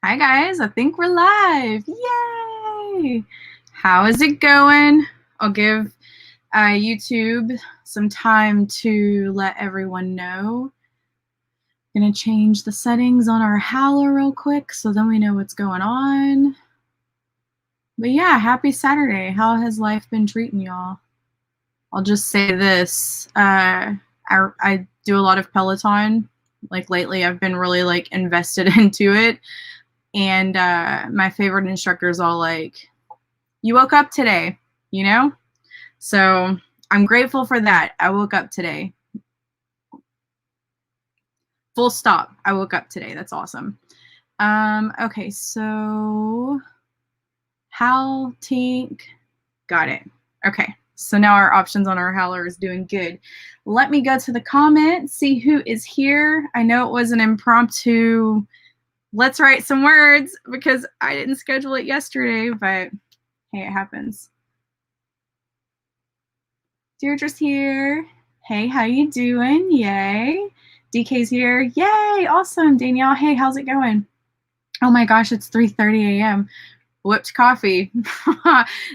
Hi guys, I think we're live. Yay! How is it going? I'll give YouTube some time to let everyone know. Gonna change the settings on our howler real quick so then we know what's going on. But yeah, happy Saturday. How has life been treating y'all? I'll just say this. I do a lot of Peloton. Like lately I've been really like invested into it. And my favorite instructor is all like, you woke up today, you know? So I'm grateful for that. I woke up today. Full stop. I woke up today. That's awesome. Okay, so Hal, Tink, got it. Okay, so now our options on our howler is doing good. Let me go to the comments, see who is here. I know it was an impromptu let's write some words because I didn't schedule it yesterday, but hey, it happens. Deirdre's here. Hey, how you doing? Yay. DK's here. Yay, awesome. Danielle, hey, how's it going? Oh my gosh, it's 3:30 a.m. Whipped coffee.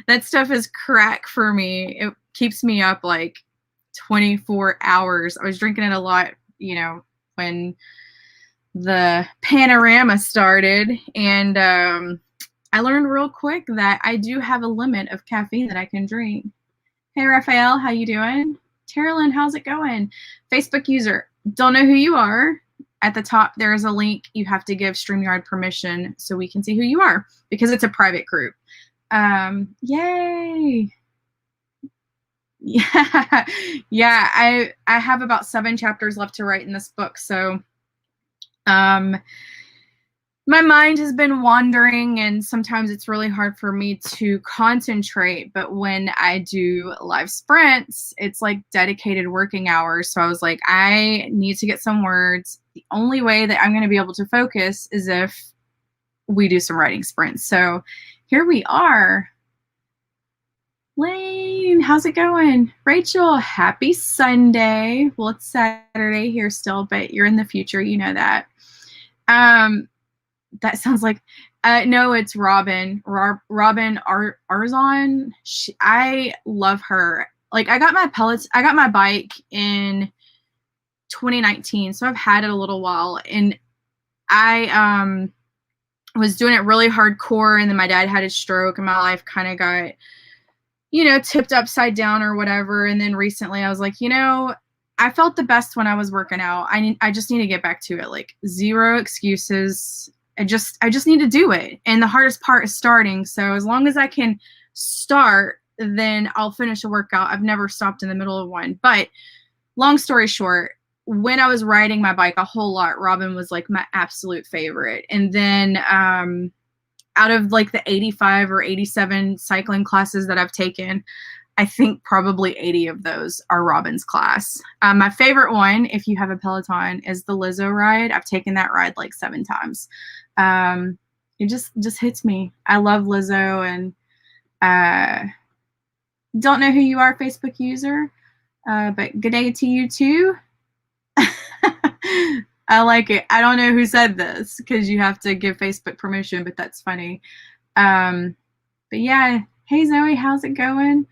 That stuff is crack for me. It keeps me up like 24 hours. I was drinking it a lot, you know, when the panorama started, and I learned real quick that I do have a limit of caffeine that I can drink. Hey Raphael, how you doing? Terilyn, how's it going? Facebook user, don't know who you are. At the top there is a link. You have to give StreamYard permission so we can see who you are because it's a private group. Yay. Yeah, I have about 7 chapters left to write in this book, so my mind has been wandering and sometimes it's really hard for me to concentrate, but when I do live sprints, it's like dedicated working hours. So I was like, I need to get some words. The only way that I'm going to be able to focus is if we do some writing sprints. So here we are. Lane, how's it going? Rachel, happy Sunday. Well, it's Saturday here still, but you're in the future, you know that. That sounds like no, it's Robin. Robin Arzon. I love her. Like I got my bike in 2019, so I've had it a little while, and I was doing it really hardcore, and then my dad had a stroke, and my life kind of got, you know, tipped upside down or whatever. And then recently I was like, you know, I felt the best when I was working out. I just need to get back to it. Like zero excuses. I just need to do it. And the hardest part is starting. So as long as I can start, then I'll finish a workout. I've never stopped in the middle of one. But long story short, when I was riding my bike a whole lot, Robin was like my absolute favorite. And then out of like the 85 or 87 cycling classes that I've taken, I think probably 80 of those are Robin's class. My favorite one, if you have a Peloton, is the Lizzo ride. I've taken that ride like 7 times. It just hits me. I love Lizzo, and don't know who you are, Facebook user, but good day to you too. I like it. I don't know who said this because you have to give Facebook permission, but that's funny. But yeah, hey Zoe, how's it going?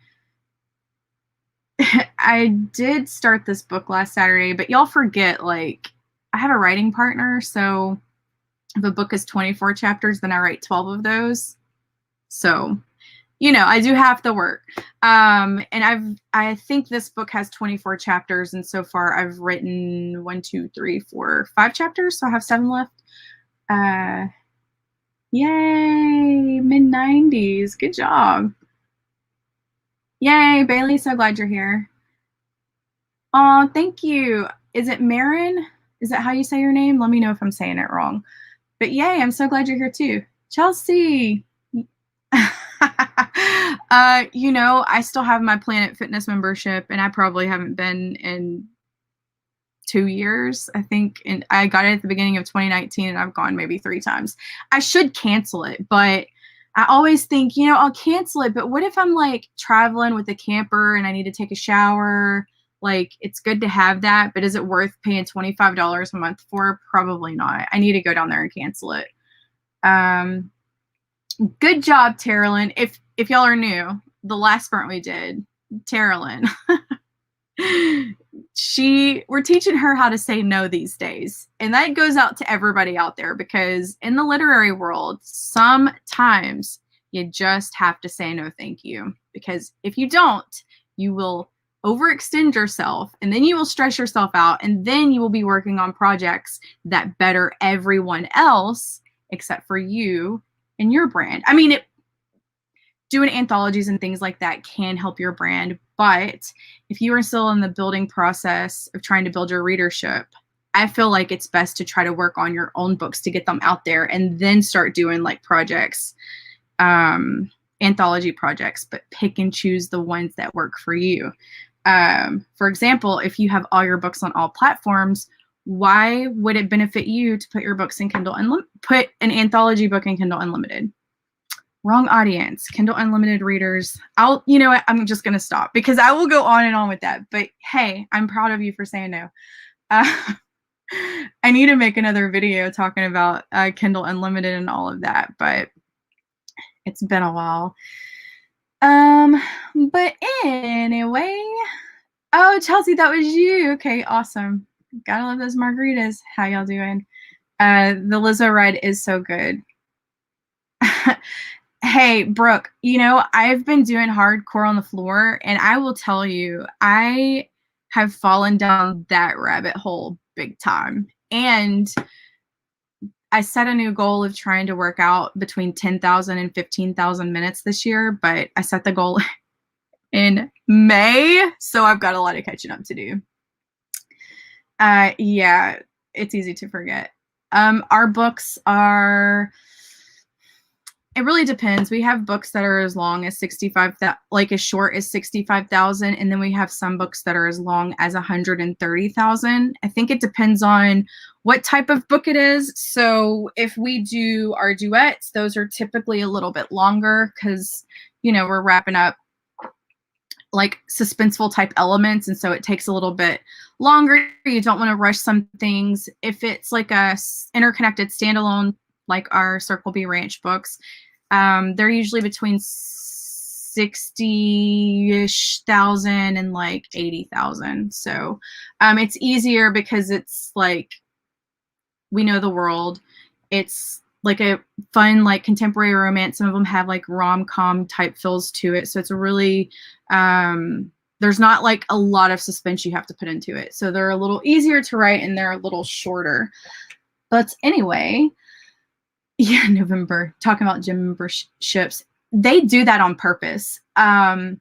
I did start this book last Saturday, but y'all forget, like, I have a writing partner, so if a book is 24 chapters, then I write 12 of those. So, you know, I do have the work. And I think this book has 24 chapters, and so far I've written 1, 2, 3, 4, 5 chapters, so I have 7 left. Yay, mid-90s. Good job. Yay, Bailey, so glad you're here. Oh, thank you. Is it Marin? Is that how you say your name? Let me know if I'm saying it wrong. But yay, I'm so glad you're here too. Chelsea. You know, I still have my Planet Fitness membership, and I probably haven't been in 2 years, I think. And I got it at the beginning of 2019, and I've gone maybe 3 times. I should cancel it, but I always think, you know, I'll cancel it, but what if I'm like traveling with a camper and I need to take a shower? Like, it's good to have that, but is it worth paying $25 a month for? Probably not. I need to go down there and cancel it. Good job, Terrelyn. If y'all are new, the last sprint we did, Terrelyn, we're teaching her how to say no these days. And that goes out to everybody out there, because in the literary world, sometimes you just have to say no thank you. Because if you don't, you will overextend yourself, and then you will stress yourself out, and then you will be working on projects that better everyone else except for you and your brand. I mean, doing anthologies and things like that can help your brand, but if you are still in the building process of trying to build your readership, I feel like it's best to try to work on your own books to get them out there, and then start doing like projects, anthology projects, but pick and choose the ones that work for you. For example, if you have all your books on all platforms, why would it benefit you to put your books in Kindle put an anthology book in Kindle Unlimited? Wrong audience. Kindle Unlimited readers. You know what? I'm just going to stop, because I will go on and on with that. But hey, I'm proud of you for saying no. I need to make another video talking about Kindle Unlimited and all of that, but it's been a while. But anyway, oh, Chelsea, that was you. Okay, awesome. Gotta love those margaritas. How y'all doing? The Lizzo ride is so good. Hey, Brooke, you know, I've been doing hardcore on the floor, and I will tell you, I have fallen down that rabbit hole big time. And I set a new goal of trying to work out between 10,000 and 15,000 minutes this year, but I set the goal in May, so I've got a lot of catching up to do. Yeah, it's easy to forget. Our books are, it really depends. We have books that are as long as 65,000, like as short as 65,000, and then we have some books that are as long as 130,000. I think it depends on what type of book it is. So if we do our duets, those are typically a little bit longer, because, you know, we're wrapping up like suspenseful type elements, and so it takes a little bit longer. You don't want to rush some things. If it's like a interconnected standalone, like our Circle B Ranch books, they're usually between 60-ish thousand and like 80,000. So it's easier because it's like, we know the world. It's like a fun, like contemporary romance. Some of them have like rom-com type feels to it. So it's a really, there's not like a lot of suspense you have to put into it. So they're a little easier to write, and they're a little shorter. But anyway, yeah, November, talking about gym memberships. They do that on purpose. I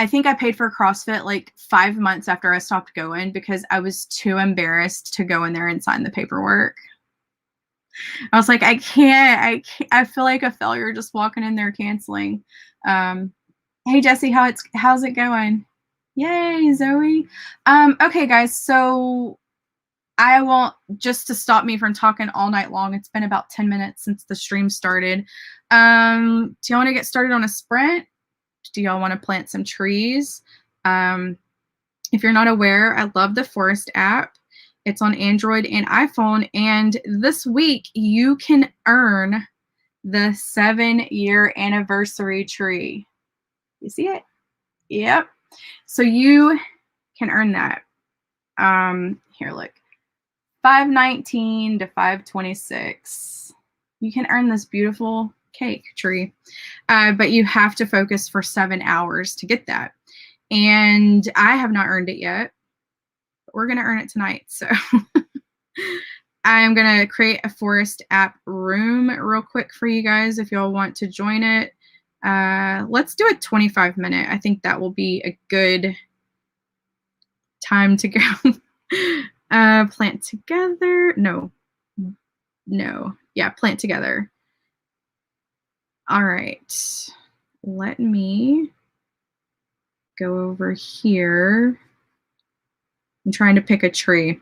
think I paid for CrossFit like 5 months after I stopped going, because I was too embarrassed to go in there and sign the paperwork. I was like, I can't. I feel like a failure just walking in there canceling. Hey, Jesse, how's it going? Yay, Zoe. Okay, guys, so I won't, just to stop me from talking all night long, it's been about 10 minutes since the stream started. Do y'all want to get started on a sprint? Do y'all want to plant some trees? If you're not aware, I love the Forest app. It's on Android and iPhone, and this week you can earn the 7-year anniversary tree. You see it? Yep. So you can earn that. Here, look. 519 to 526. You can earn this beautiful cake tree, but you have to focus for 7 hours to get that. And I have not earned it yet, but we're going to earn it tonight. So I'm going to create a Forest app room real quick for you guys if y'all want to join it. Let's do a 25-minute. I think that will be a good time to go. Plant together. No. Yeah, plant together. All right. Let me go over here. I'm trying to pick a tree.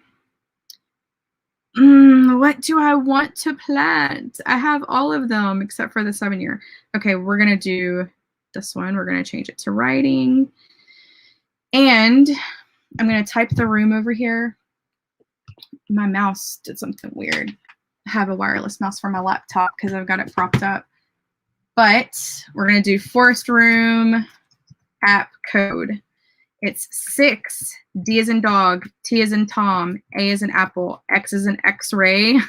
What do I want to plant? I have all of them except for the 7-year. Okay, we're going to do this one. We're going to change it to writing. And I'm going to type the room over here. My mouse did something weird. have a wireless mouse for my laptop because I've got it propped up. But we're going to do Forest Room app code. It's 6, D as in dog, T as in Tom, A as in apple, X as in X-ray,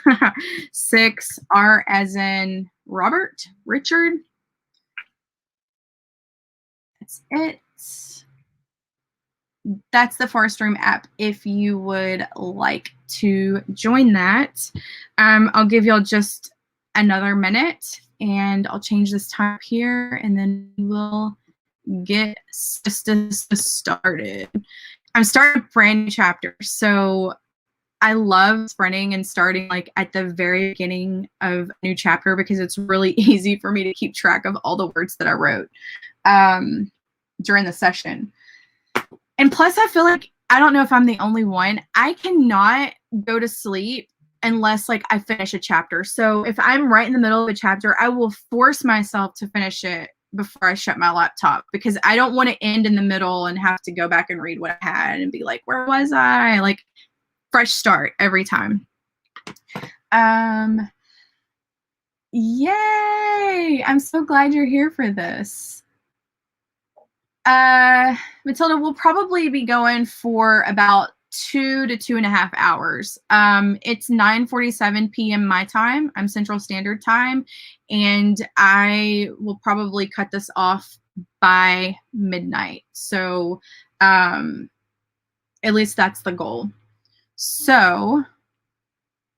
6, R as in Robert, Richard. That's it. That's the Forest Room app if you would like to join that. I'll give y'all just another minute and I'll change this time here and then we'll get started. I'm starting a brand new chapter, so I love sprinting and starting like at the very beginning of a new chapter because it's really easy for me to keep track of all the words that I wrote during the session. And plus, I feel like, I don't know if I'm the only one, I cannot go to sleep unless like I finish a chapter. So if I'm right in the middle of a chapter, I will force myself to finish it before I shut my laptop because I don't want to end in the middle and have to go back and read what I had and be like, where was I? Like, fresh start every time. Yay! I'm so glad you're here for this. Matilda, we'll probably be going for about 2 to 2.5 hours. It's 9:47 p.m. my time. I'm Central Standard Time, and I will probably cut this off by midnight. So, at least that's the goal. So,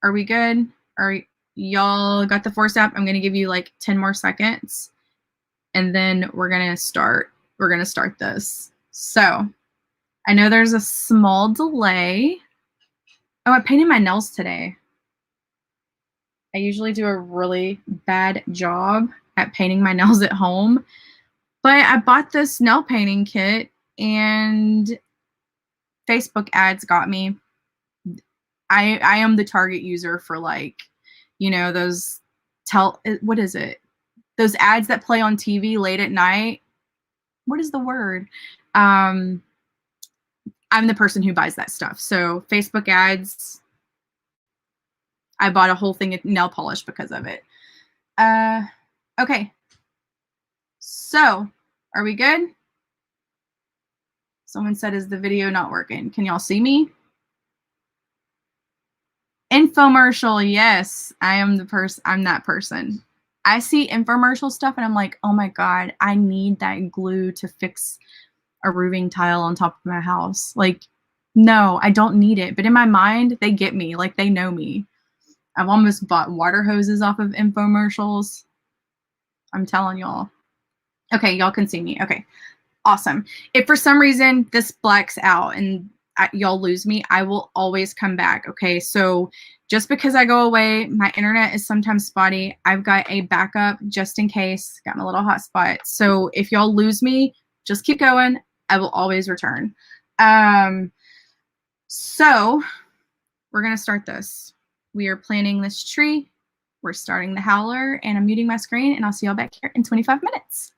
are we good? Are y'all got the Force app? I'm gonna give you like 10 more seconds, and then we're gonna start. We're gonna start this. So, I know there's a small delay. Oh, I painted my nails today. I usually do a really bad job at painting my nails at home, but I bought this nail painting kit and Facebook ads got me. I am the target user for like, you know, those what is it? Those ads that play on TV late at night. What is the word? I'm the person who buys that stuff. So Facebook ads, I bought a whole thing of nail polish because of it. Okay. So, are we good? Someone said, is the video not working? Can y'all see me? Infomercial, yes. I am the person. I'm that person. I see infomercial stuff and I'm like, oh my God, I need that glue to fix a roofing tile on top of my house. Like, no, I don't need it. But in my mind, they get me. Like, they know me. I've almost bought water hoses off of infomercials. I'm telling y'all. Okay, y'all can see me. Okay, awesome. If for some reason this blacks out and y'all lose me, I will always come back. Okay, so just because I go away, my internet is sometimes spotty. I've got a backup just in case. Got my little hotspot. So if y'all lose me, just keep going. I will always return. So we're gonna start this. We are planting this tree. We're starting the howler, and I'm muting my screen, and I'll see y'all back here in 25 minutes.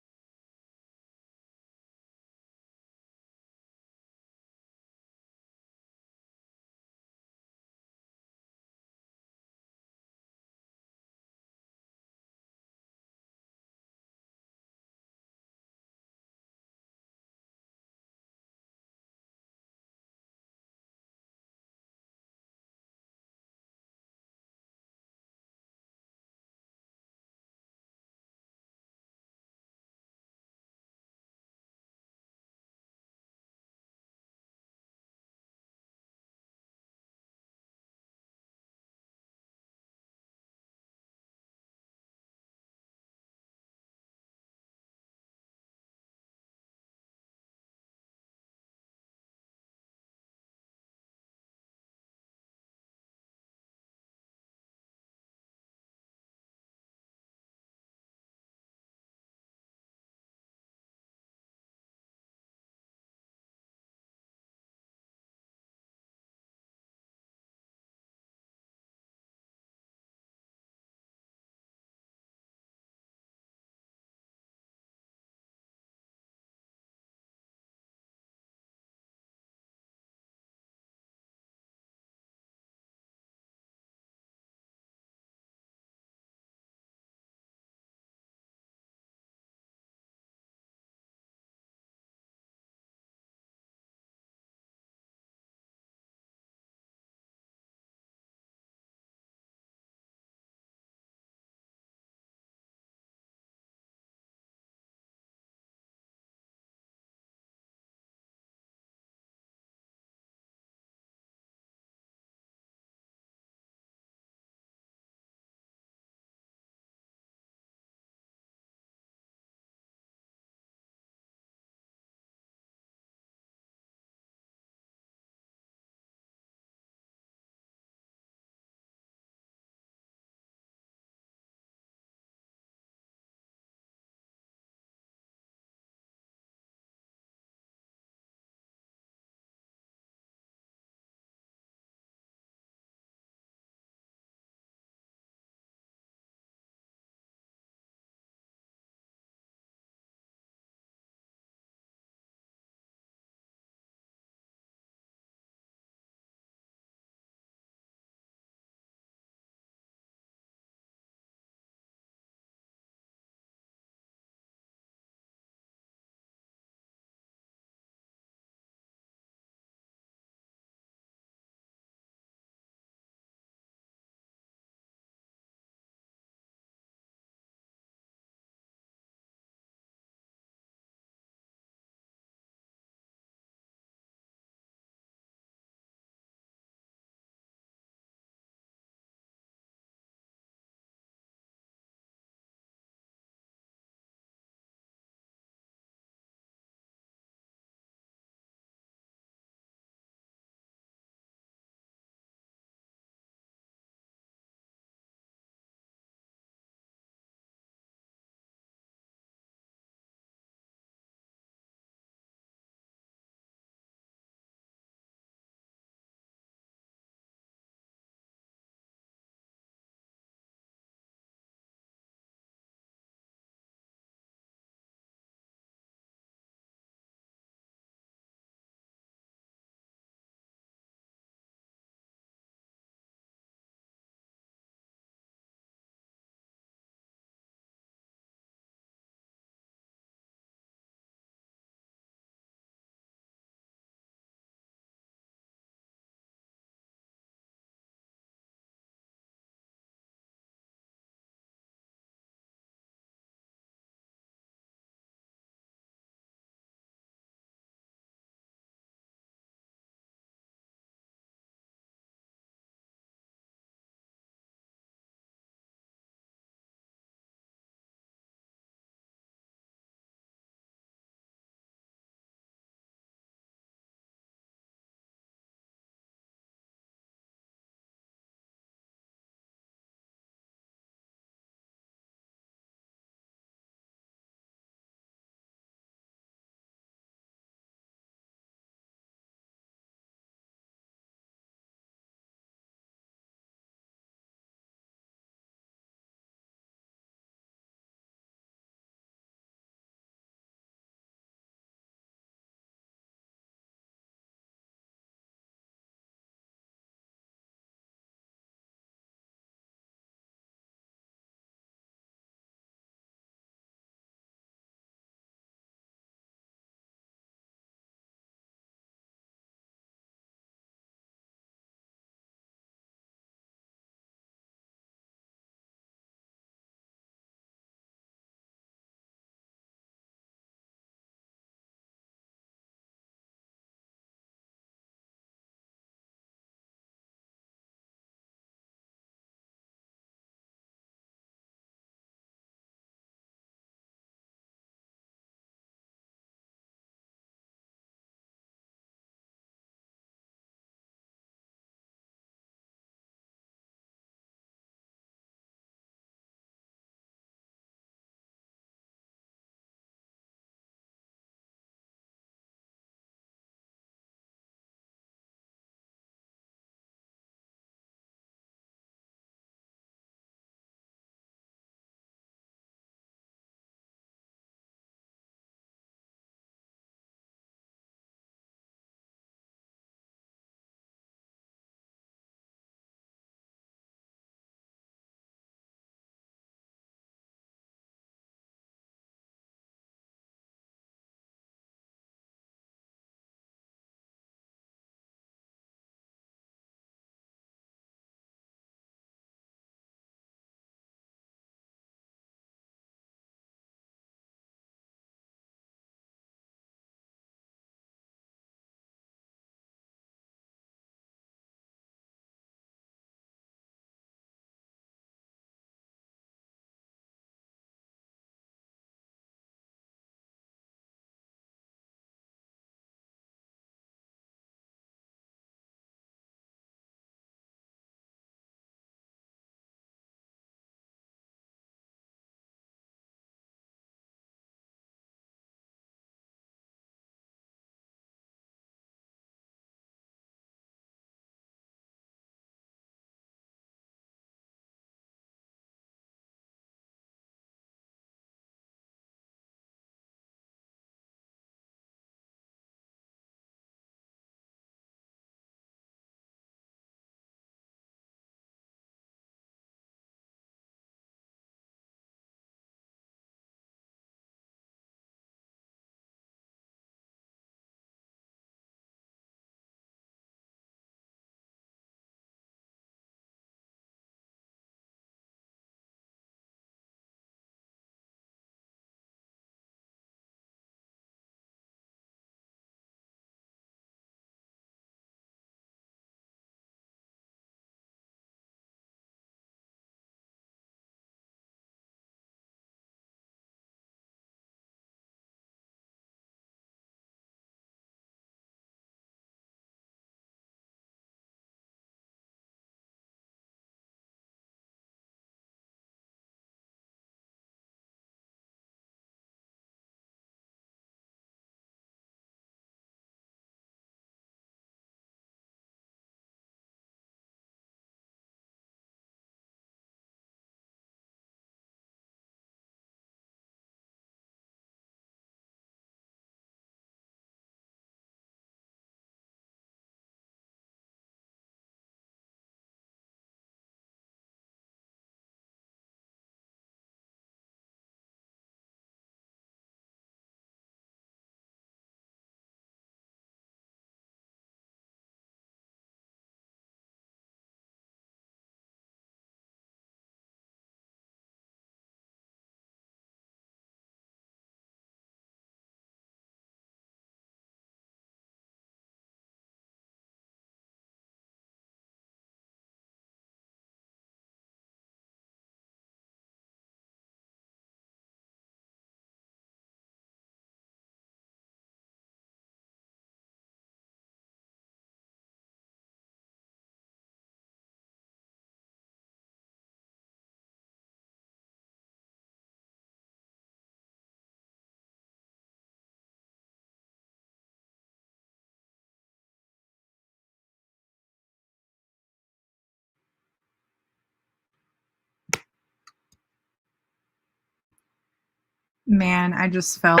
Man, I just felt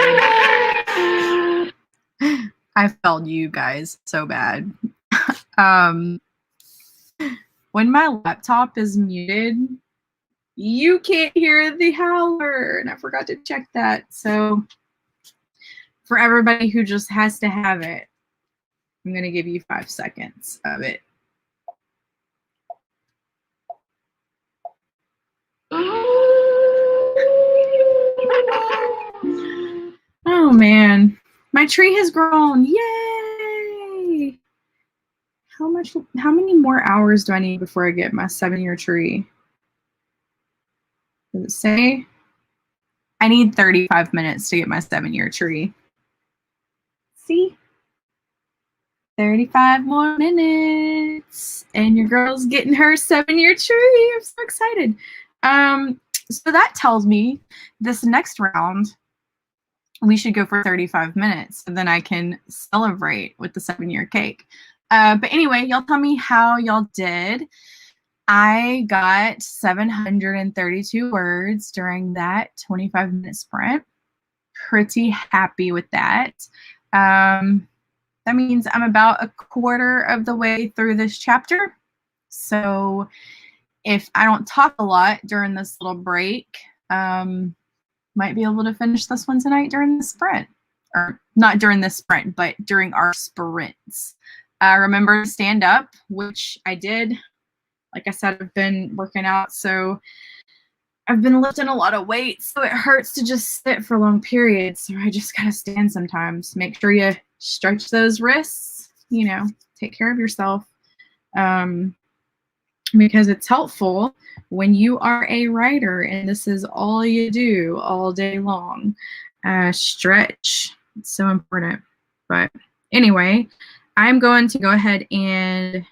I felt you guys so bad. When my laptop is muted, you can't hear the howler, and I forgot to check that. So for everybody who just has to have it, I'm going to give you 5 seconds of it. Oh man, my tree has grown. Yay! How many more hours do I need before I get my 7-year tree? Does it say? I need 35 minutes to get my 7-year tree. See? 35 more minutes and your girl's getting her 7-year tree. I'm so excited. So that tells me this next round we should go for 35 minutes, so then I can celebrate with the 7-year cake. But anyway, y'all tell me how y'all did. I got 732 words during that 25-minute sprint. Pretty happy with that. That means I'm about a quarter of the way through this chapter. So if I don't talk a lot during this little break, might be able to finish this one tonight during the sprint. Or not during the sprint, but during our sprints. Remember to stand up, which I did. Like I said, I've been working out, so I've been lifting a lot of weight, so it hurts to just sit for long periods. So I just gotta stand sometimes. Make sure you stretch those wrists, you know, take care of yourself. Because it's helpful when you are a writer and this is all you do all day long. Stretch, it's so important. But anyway, I'm going to go ahead and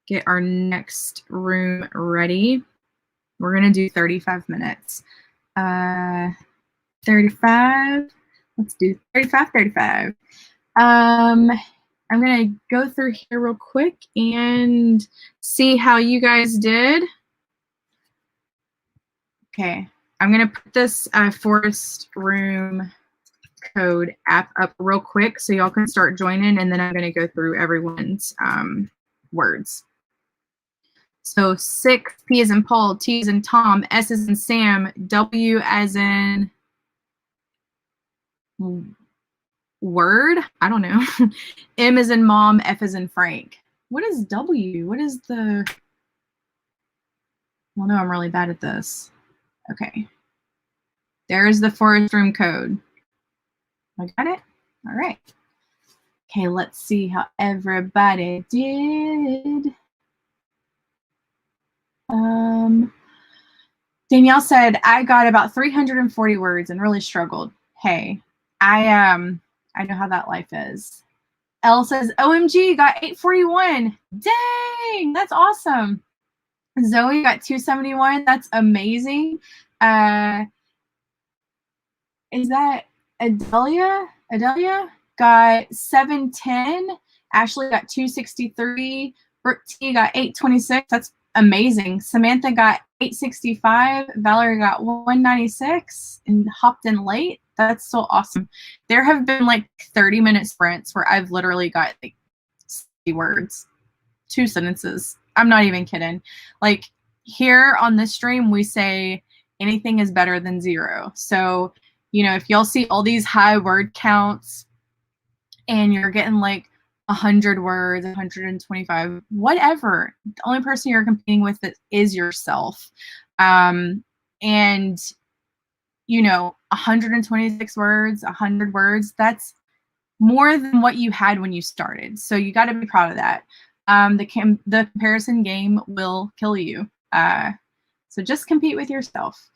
get our next room ready. We're going to do 35 minutes. 35. Let's do 35. I'm going to go through here real quick and see how you guys did. Okay, I'm going to put this Forest Room Code app up real quick so y'all can start joining, and then I'm going to go through everyone's words. So 6, P as in Paul, T as in Tom, S as in Sam, W as in word, I don't know. M as in mom, F as in Frank. What is W? What is the... Well, no, I'm really bad at this. Okay. There's the Forest Room Code. I got it? All right. Okay, let's see how everybody did. Danielle said, I got about 340 words and really struggled. Hey, I know how that life is. Elle says, OMG, got 841. Dang, that's awesome. Zoe got 271. That's amazing. Is that Adelia? Adelia got 710. Ashley got 263. Brooke T got 826. That's amazing. Samantha got 865. Valerie got 196 and hopped in late. That's so awesome. There have been like 30-minute sprints where I've literally got like 60 words, 2 sentences. I'm not even kidding. Like here on this stream, we say anything is better than 0. So, you know, if y'all see all these high word counts and you're getting like 100 words, 125, whatever, the only person you're competing with is yourself. And, you know, 126 words, 100 words, that's more than what you had when you started. So you got to be proud of that. The comparison game will kill you. So just compete with yourself.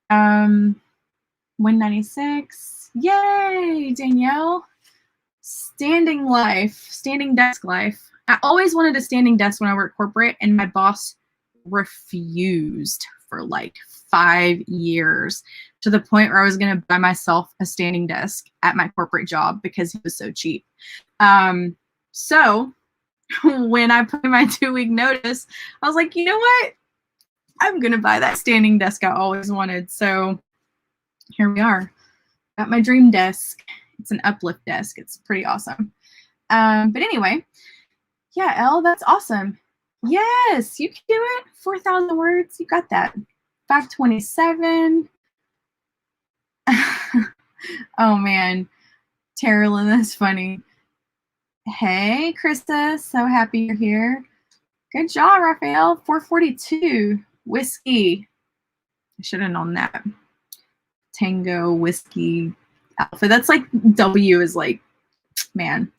196. Yay, Danielle. Standing desk life. I always wanted a standing desk when I worked corporate, and my boss refused for like 5 years, to the point where I was going to buy myself a standing desk at my corporate job because he was so cheap. So when I put in my 2-week notice, I was like, you know what? I'm going to buy that standing desk I always wanted. So here we are. Got my dream desk. It's an uplift desk. It's pretty awesome. But anyway, yeah, Elle, that's awesome. Yes, you can do it. 4,000 words. You got that. 527. Oh, man. Terrellyn, that's funny. Hey, Krista. So happy you're here. Good job, Raphael. 442. Whiskey. I should have known that. Tango, whiskey, alpha. That's like W is like, man.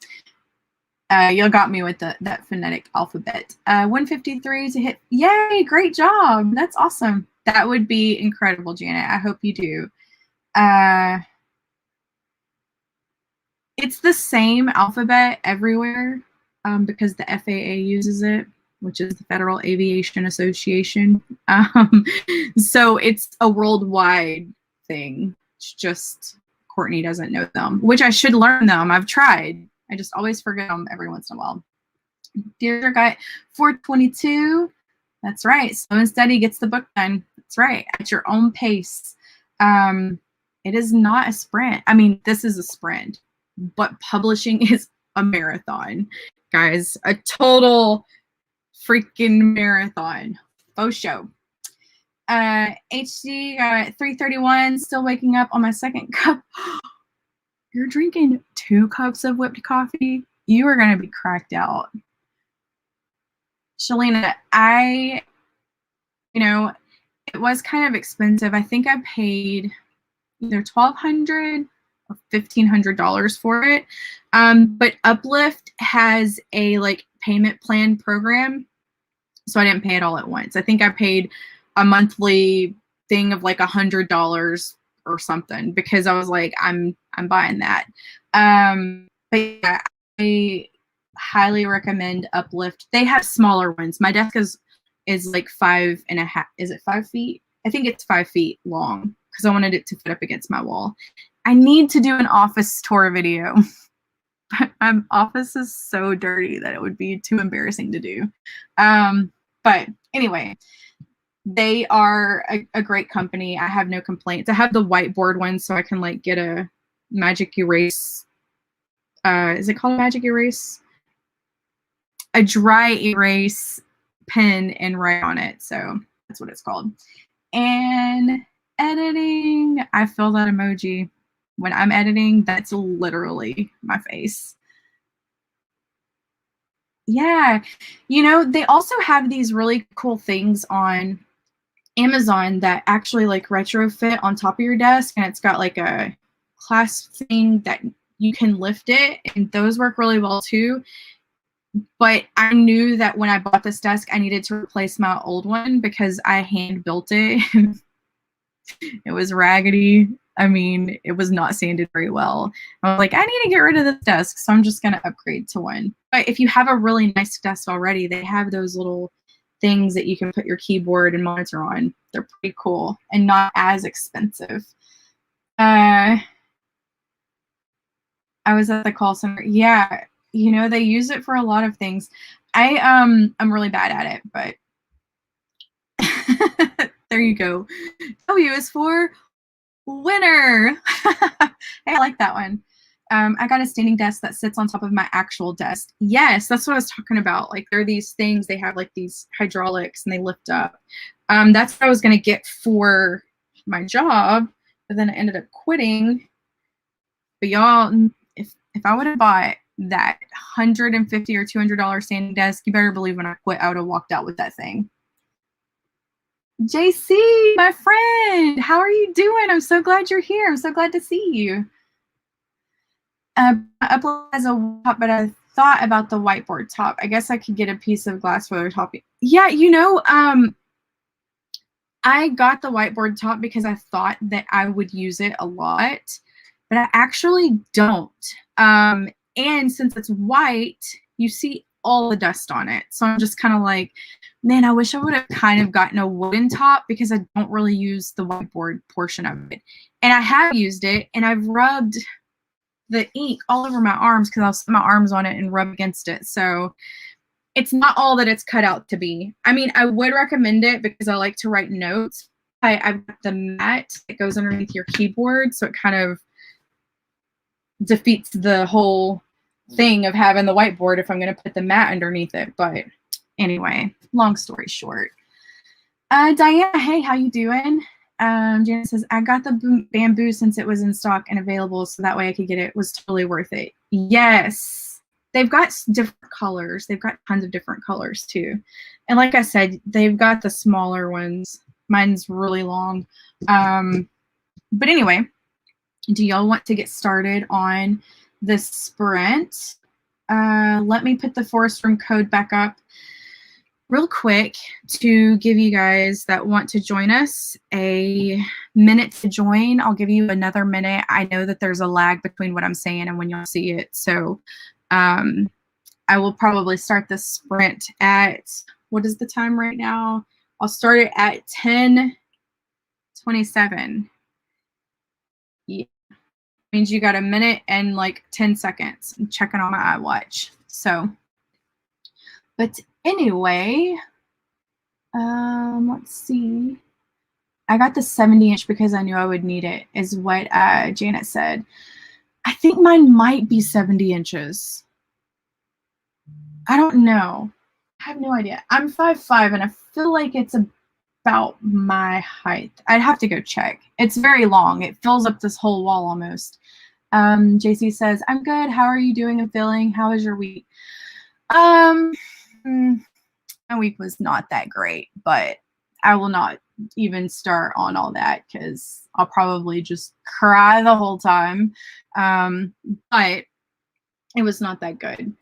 You got me with that phonetic alphabet. 153 to hit. Yay, great job. That's awesome. That would be incredible, Janet. I hope you do. It's the same alphabet everywhere because the FAA uses it, which is the Federal Aviation Association. So it's a worldwide thing. It's just Courtney doesn't know them, which I should learn them. I've tried. I just always forget them every once in a while. Deirdre got 422. That's right. Slow and steady gets the book done. That's right. At your own pace. It is not a sprint. I mean, this is a sprint, but publishing is a marathon, guys. A total freaking marathon. Faux show. HD got 331. Still waking up on my second cup. You're drinking 2 cups of whipped coffee? You are going to be cracked out. Shalina, it was kind of expensive. I think I paid either $1,200 or $1,500 for it. But Uplift has a payment plan program, so I didn't pay it all at once. I think I paid a monthly thing of $100 or something because I was like, I'm buying that. But yeah, I highly recommend Uplift. They have smaller ones. My desk is 5.5. Is it 5 feet? I think it's 5 feet long because I wanted it to fit up against my wall. I need to do an office tour video. My office is so dirty that it would be too embarrassing to do. But anyway, they are a great company. I have no complaints. I have the whiteboard one so I can get a magic erase. Is it called a magic erase? A dry erase pen and write on it. So that's what it's called. And editing, I feel that emoji. When I'm editing, that's literally my face. Yeah. They also have these really cool things on Amazon that actually retrofit on top of your desk, and it's got a clasp thing that you can lift it, and those work really well too. But I knew that when I bought this desk, I needed to replace my old one because I hand built it. It was raggedy. I mean, it was not sanded very well. I was like, I need to get rid of this desk, so I'm just going to upgrade to one. But if you have a really nice desk already, they have those little things that you can put your keyboard and monitor on. They're pretty cool and not as expensive. I was at the call center. Yeah, they use it for a lot of things. I'm really bad at it, but there you go. W is for winner. Hey, I like that one. I got a standing desk that sits on top of my actual desk. Yes, that's what I was talking about. There are these things, they have these hydraulics and they lift up. That's what I was going to get for my job, but then I ended up quitting. But y'all, if I would have bought that $150 or $200 standing desk, you better believe when I quit, I would have walked out with that thing. JC, my friend, how are you doing? I'm so glad you're here. I'm so glad to see you. Upload as a top, but I thought about the whiteboard top. I guess I could get a piece of glass for the top. Yeah, I got the whiteboard top because I thought that I would use it a lot, but I actually don't. And since it's white, you see all the dust on it. So I'm just kind of like, man, I wish I would have kind of gotten a wooden top because I don't really use the whiteboard portion of it. And I have used it, and I've rubbed the ink all over my arms because I'll set my arms on it and rub against it. So it's not all that it's cut out to be. I mean, I would recommend it because I like to write notes. I've got the mat that goes underneath your keyboard, so it kind of defeats the whole thing of having the whiteboard if I'm going to put the mat underneath it. But anyway, long story short. Diana, hey, how you doing? Janet says, I got the bamboo since it was in stock and available, so that way I could get it. It was totally worth it. Yes. They've got different colors. They've got tons of different colors too. And like I said, they've got the smaller ones. Mine's really long. But anyway, do y'all want to get started on the sprint? Let me put the Forest Room code back up real quick to give you guys that want to join us a minute to join. I'll give you another minute. I know that there's a lag between what I'm saying and when you'll see it. So I will probably start the sprint at, what is the time right now? I'll start it at 10:27. Yeah. Means you got a minute and like 10 seconds. I'm checking on my iWatch. So, but anyway, let's see. I got the 70-inch because I knew I would need it, is what Janet said. I think mine might be 70 inches. I don't know. I have no idea. I'm 5'5", and I feel like it's about my height. I'd have to go check. It's very long. It fills up this whole wall almost. JC says, I'm good. How are you doing and feeling? How was your week? My week was not that great, but I will not even start on all that because I'll probably just cry the whole time. But it was not that good.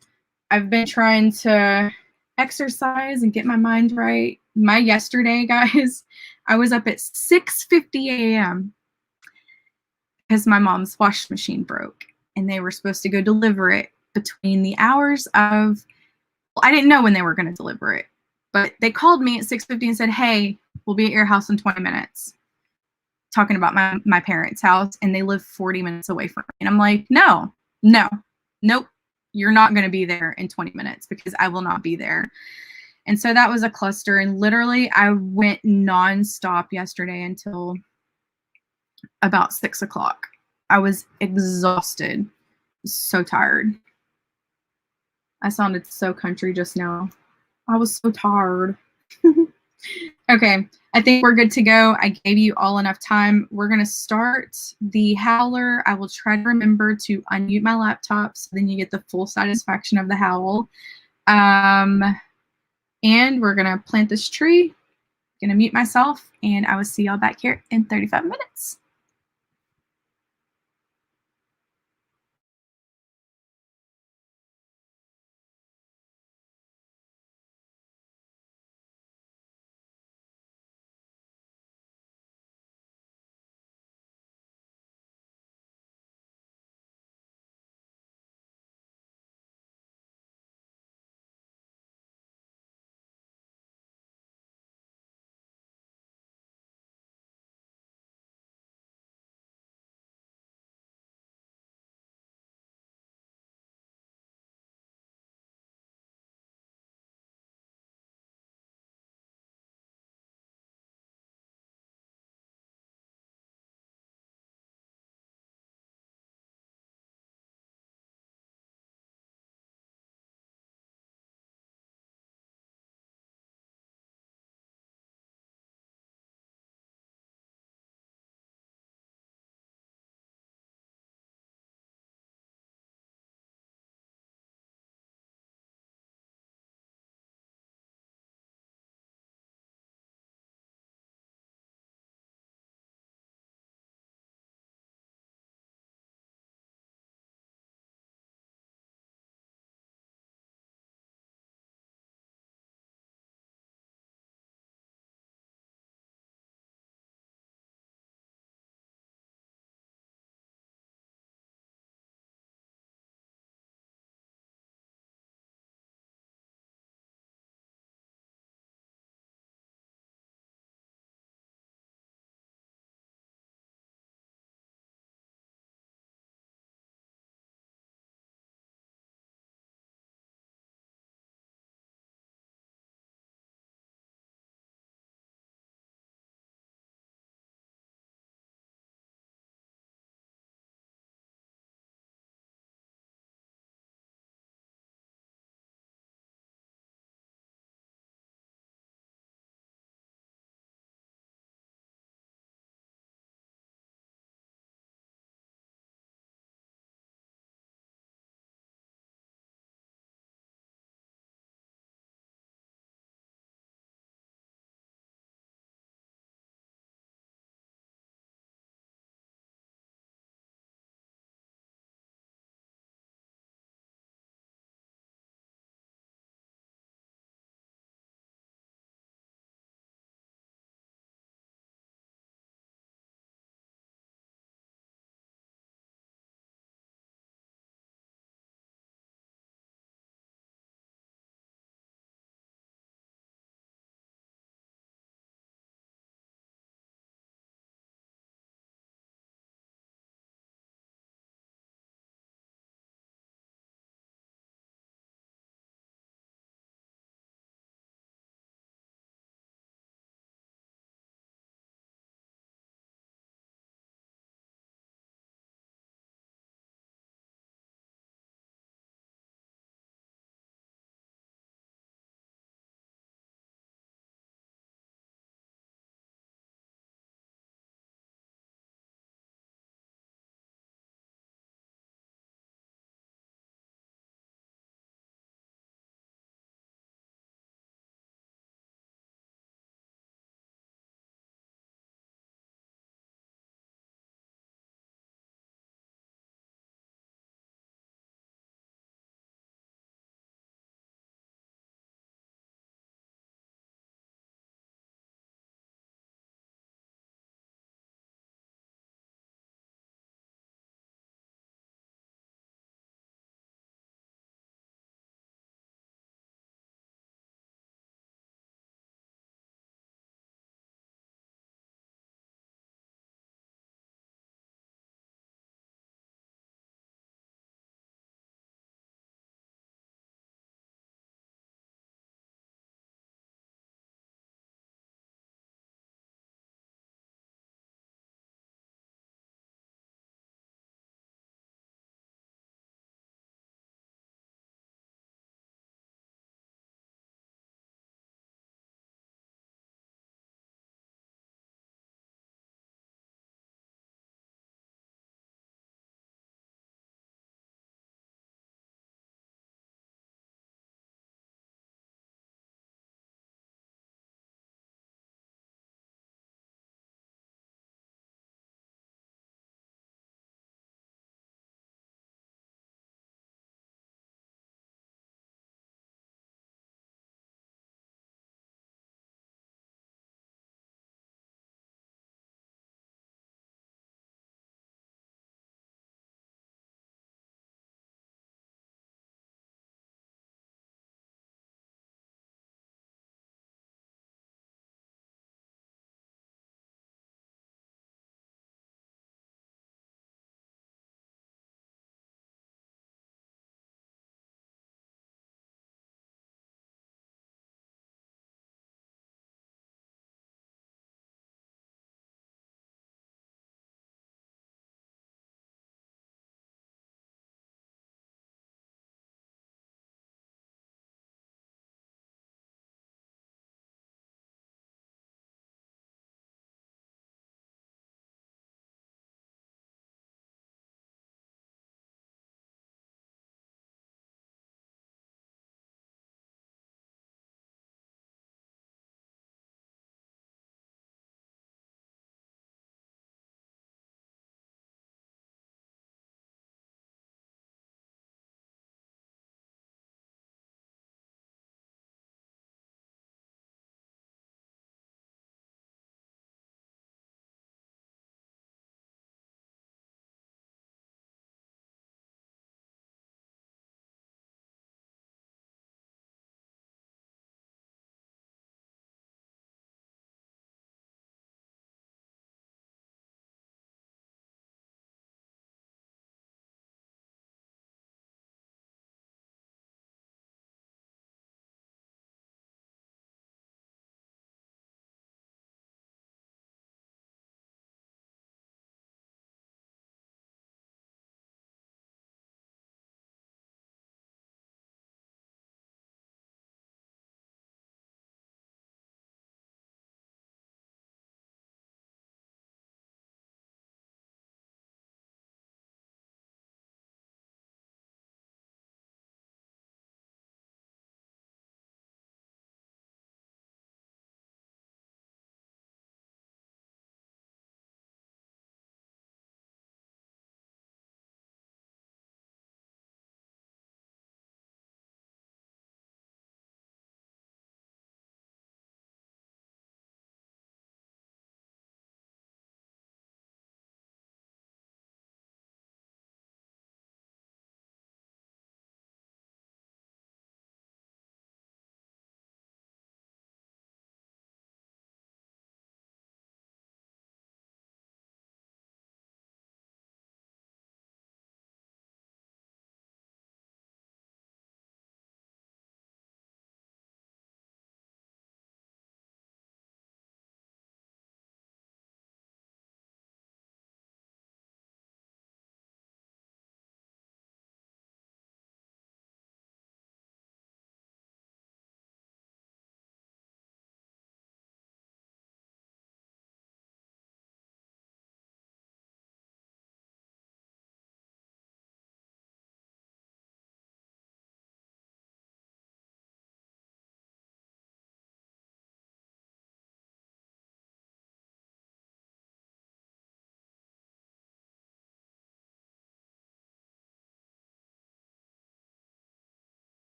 I've been trying to exercise and get my mind right. My yesterday, guys, I was up at 6:50 a.m. because my mom's washing machine broke and they were supposed to go deliver it between the hours of, well, I didn't know when they were going to deliver it, but they called me at 6:50 and said, hey, we'll be at your house in 20 minutes. Talking about my parents' house, and they live 40 minutes away from me. And I'm like, nope, you're not going to be there in 20 minutes because I will not be there. And so that was a cluster. And literally I went nonstop yesterday until about 6 o'clock. I was exhausted, so tired. I sounded so country just now. I was so tired. Okay, I think we're good to go. I gave you all enough time. We're going to start the howler. I will try to remember to unmute my laptop so then you get the full satisfaction of the howl. And we're going to plant this tree. I'm going to mute myself, and I will see y'all back here in 35 minutes.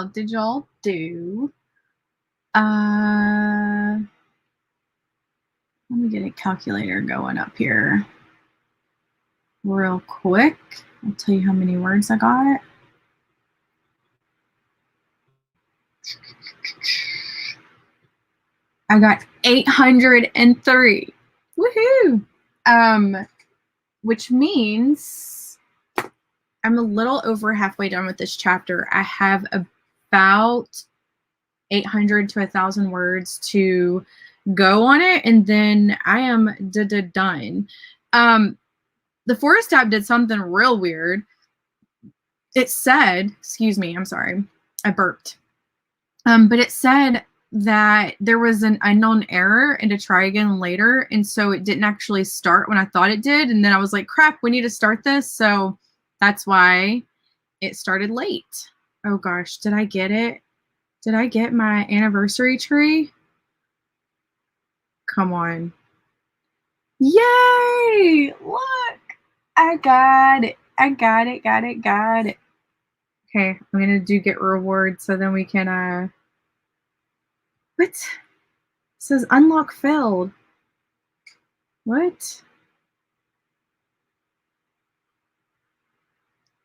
How did y'all do? Let me get a calculator going up here real quick. I'll tell you how many words I got. I got 803. Woohoo! Which means I'm a little over halfway done with this chapter. I have about 800 to 1,000 words to go on it, and then I am done. The Forest app did something real weird. It said, excuse me, I'm sorry, I burped. But it said that there was an unknown error and to try again later, and so it didn't actually start when I thought it did, and then I was like, crap, we need to start this, so that's why it started late. Oh gosh, did I get it? Did I get my anniversary tree? Come on. Yay! Look! I got it. I got it. Okay, I'm gonna do get reward so then we can what? It says unlock failed. What?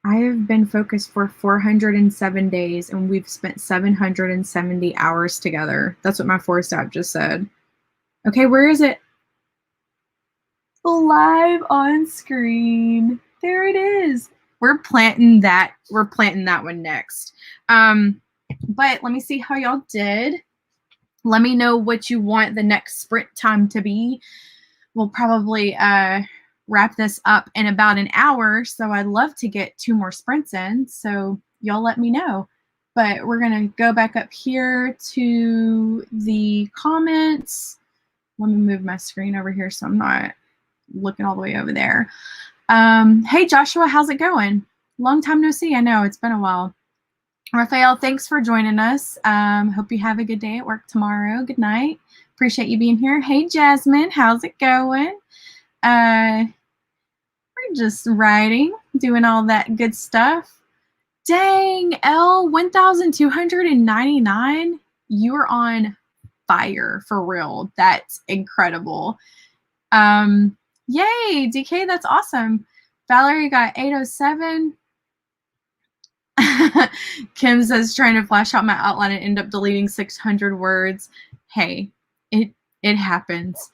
I have been focused for 407 days and we've spent 770 hours together. That's what my Forest app just said. Okay, where is it? Live on screen. There it is. We're planting that one next. But let me see how y'all did. Let me know what you want the next sprint time to be. We'll probably wrap this up in about an hour, so I'd love to get 2 more sprints in, so y'all let me know. But we're gonna go back up here to the comments. Let me move my screen over here so I'm not looking all the way over there. Hey Joshua, how's it going? Long time no see. I know it's been a while. Raphael, thanks for joining us. Hope you have a good day at work tomorrow. Good night. Appreciate you being here. Hey Jasmine, how's it going? We're just writing, doing all that good stuff. Dang, L, 1,299. You are on fire for real. That's incredible. Yay, DK, that's awesome. Valerie got 807. Kim says trying to flash out my outline and end up deleting 600 words. Hey, it happens.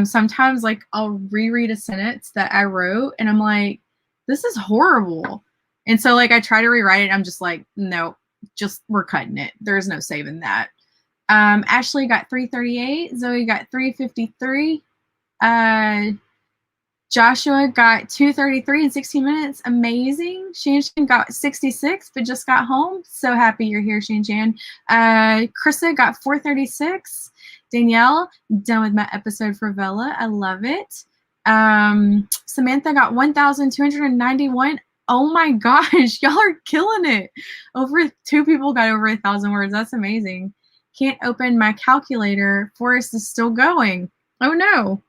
Sometimes like I'll reread a sentence that I wrote and I'm like, this is horrible. And so like I try to rewrite it. I'm just like, no, just we're cutting it. There's no saving that. Ashley got 338. Zoe got 353. Joshua got 233 in 16 minutes. Amazing. Shan got 66, but just got home. So happy you're here, Shan. Krista got 436. Danielle, done with my episode for Vella. I love it. Samantha got 1,291. Oh my gosh, y'all are killing it. Over 2 people got over 1,000 words. That's amazing. Can't open my calculator. Forest is still going. Oh no.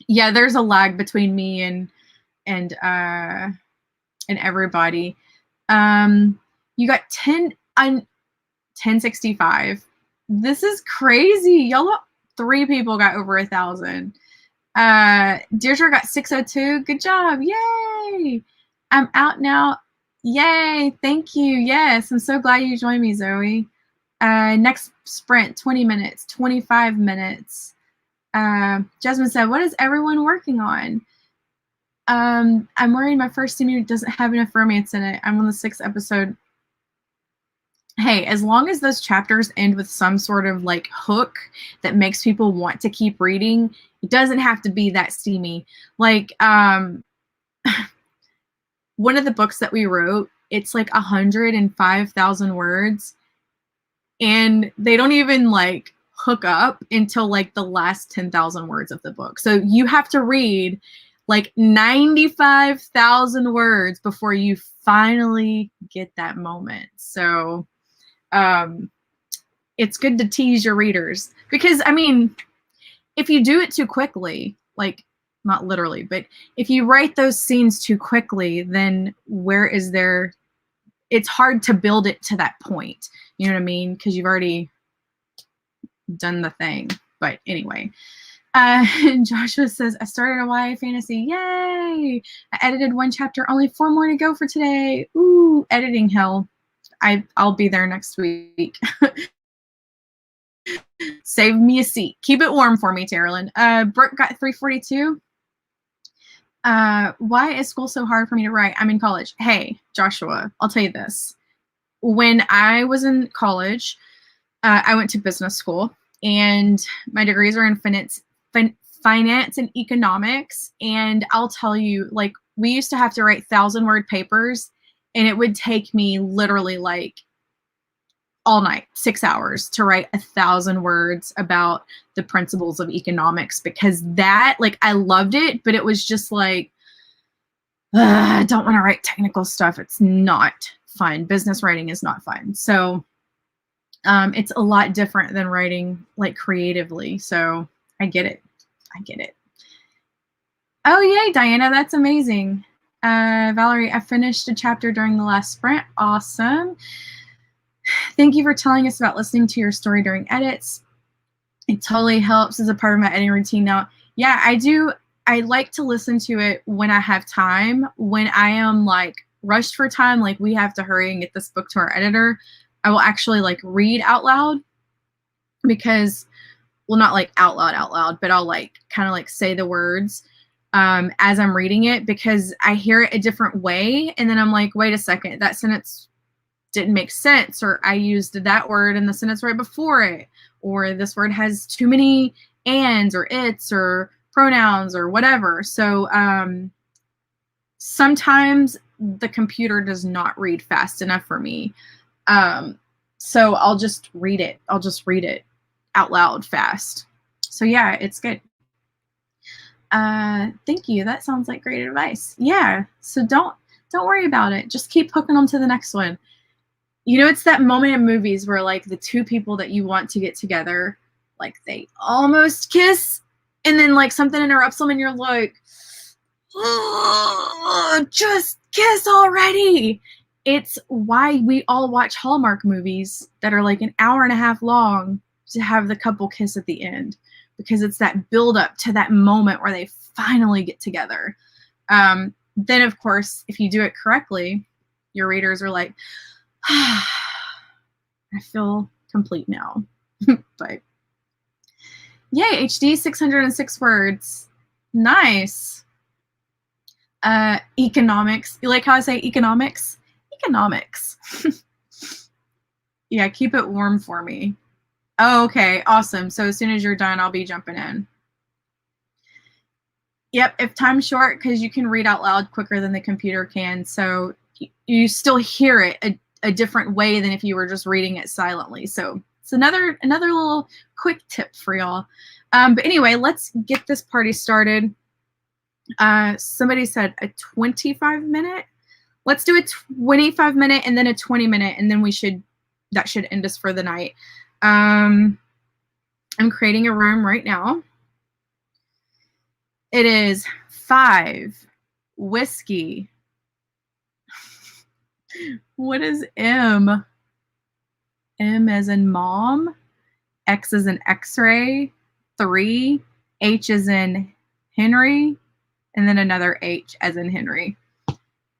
Yeah, there's a lag between me and everybody. You got 1065. This is crazy. Y'all, 3 people got over 1,000. Deirdre got 602. Good job. Yay. I'm out now. Yay. Thank you. Yes. I'm so glad you joined me, Zoe. Next sprint, 20 minutes, 25 minutes. Jasmine said, what is everyone working on? I'm worried my first interview doesn't have enough romance in it. I'm on the 6th episode. Hey, as long as those chapters end with some sort of like hook that makes people want to keep reading, it doesn't have to be that steamy. Like, one of the books that we wrote, it's like 105,000 words, and they don't even like hook up until like the last 10,000 words of the book. So you have to read like 95,000 words before you finally get that moment. So it's good to tease your readers, because I mean, if you do it too quickly, like not literally, but if you write those scenes too quickly, then where is their it's hard to build it to that point. You know what I mean? Because you've already done the thing. But anyway, Joshua says, I started a YA fantasy. Yay! I edited 1 chapter. Only 4 more to go for today. Ooh, editing hell. I'll be there next week. Save me a seat. Keep it warm for me, Terilyn. Brooke got 342. Why is school so hard for me to write? I'm in college. Hey, Joshua, I'll tell you this. When I was in college, I went to business school, and my degrees are in finance and economics. And I'll tell you, like, we used to have to write 1,000-word papers, and it would take me literally like all night, 6 hours to write 1,000 words about the principles of economics, because that, like, I loved it, but it was just like, I don't want to write technical stuff. It's not fun. Business writing is not fun. So it's a lot different than writing like creatively. So I get it. I get it. Oh, yay, Diana. That's amazing. Valerie, I finished a chapter during the last sprint. Awesome. Thank you for telling us about listening to your story during edits. It totally helps as a part of my editing routine now. Yeah, I do. I like to listen to it when I have time. When I am like rushed for time, like we have to hurry and get this book to our editor, I will actually like read out loud, because, well, not like out loud, but I'll like kind of like say the words as I'm reading it, because I hear it a different way. And then I'm like, wait a second, that sentence didn't make sense, or I used that word in the sentence right before it, or this word has too many ands or its or pronouns or whatever. So sometimes the computer does not read fast enough for me. So I'll just read it. I'll just read it out loud fast. So yeah, it's good. Thank you. That sounds like great advice. Yeah. So don't worry about it. Just keep hooking them to the next one. You know, it's that moment in movies where like the two people that you want to get together, like they almost kiss, and then like something interrupts them, and you're like, oh, just kiss already. It's why we all watch Hallmark movies that are like an hour and a half long to have the couple kiss at the end, because it's that build up to that moment where they finally get together. Then of course, if you do it correctly, your readers are like, I feel complete now. But yay, HD 606 words. Nice. Economics. You like how I say economics? Economics. Yeah, keep it warm for me. Oh, okay, awesome. So as soon as you're done, I'll be jumping in. Yep, if time's short, because you can read out loud quicker than the computer can. So you still hear it a different way than if you were just reading it silently. So it's another little quick tip for y'all. But anyway, let's get this party started. Somebody said a 25-minute. Let's do a 25-minute and then a 20-minute, and then that should end us for the night. I'm creating a room right now. It is 5 whiskey. What is M? M as in mom, X as in X-ray, 3, H as in Henry, and then another H as in Henry.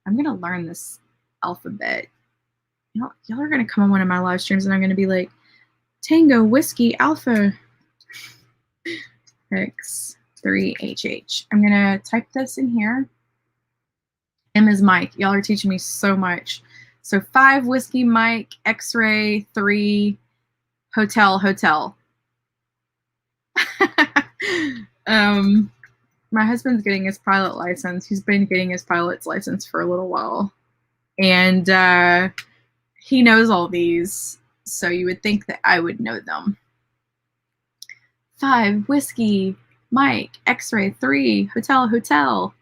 I'm going to learn this alphabet. Y'all are going to come on one of my live streams and I'm going to be like, Tango, Whiskey, Alpha, X, 3, HH. I'm going to type this in here. M is Mike. Y'all are teaching me so much. So 5 whiskey, Mike, X-ray, 3, hotel. My husband's getting his pilot license. He's been getting his pilot's license for a little while. And he knows all these. So you would think that I would know them. 5 whiskey, Mike, X-ray, 3, hotel.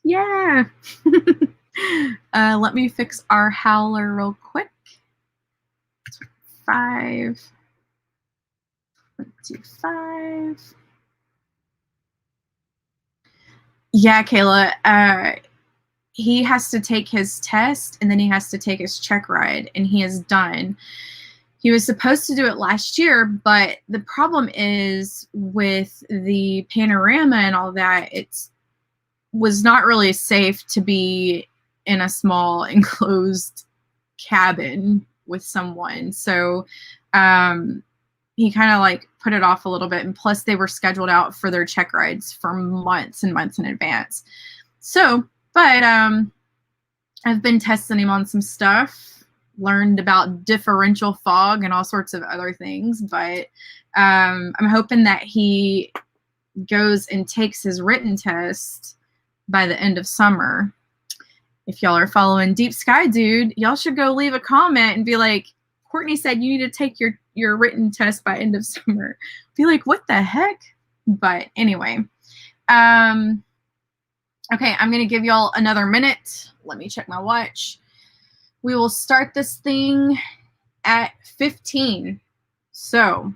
Yeah. Let me fix our howler real quick. 5, 25. Yeah, Kayla. he has to take his test and then he has to take his check ride, and he is done. He was supposed to do it last year, but the problem is with the panorama and all that, it's was not really safe to be in a small enclosed cabin with someone. So he kind of like put it off a little bit. And plus they were scheduled out for their check rides for months and months in advance. So, but I've been testing him on some stuff, learned about differential fog and all sorts of other things. But I'm hoping that he goes and takes his written test by the end of summer. If y'all are following Deep Sky Dude, y'all should go leave a comment and be like, Courtney said you need to take your written test by end of summer. Be like, what the heck? But anyway, okay, I'm going to give y'all another minute. Let me check my watch. We will start this thing at 15. So,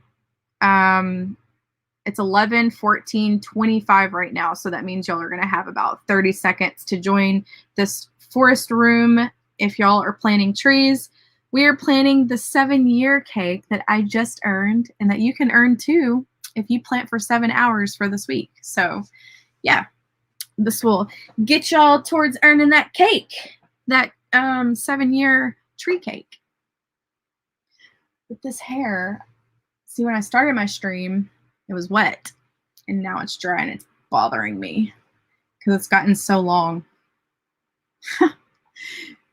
it's 11, 14, 25 right now. So that means y'all are going to have about 30 seconds to join this forest room. If y'all are planting trees, we are planting the 7-year cake that I just earned and that you can earn too if you plant for 7 hours for this week. So yeah, this will get y'all towards earning that cake, that 7-year tree cake. With this hair, see, when I started my stream, it was wet, and now it's dry, and it's bothering me because it's gotten so long. If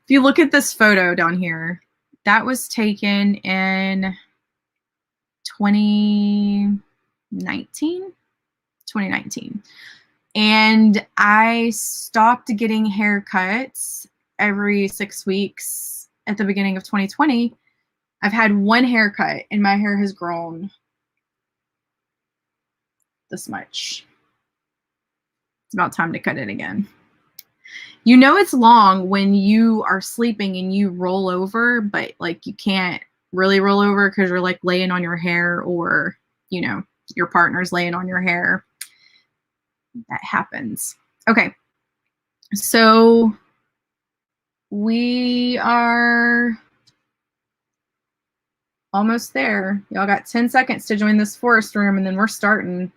you look at this photo down here, that was taken in 2019. And I stopped getting haircuts every 6 weeks at the beginning of 2020. I've had one haircut, and my hair has grown this much. It's about time to cut it again. You know it's long when you are sleeping and you roll over, but like you can't really roll over because you're like laying on your hair, or you know, your partner's laying on your hair. That happens. Okay. So we are almost there. Y'all got 10 seconds to join this forest room, and then we're starting.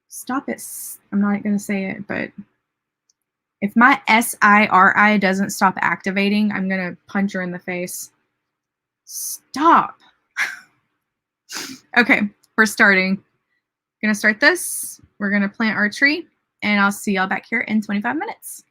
Stop it. I'm not going to say it, but if my SIRI doesn't stop activating, I'm going to punch her in the face. Stop. Okay, we're starting. Going to start this. We're going to plant our tree, and I'll see y'all back here in 25 minutes.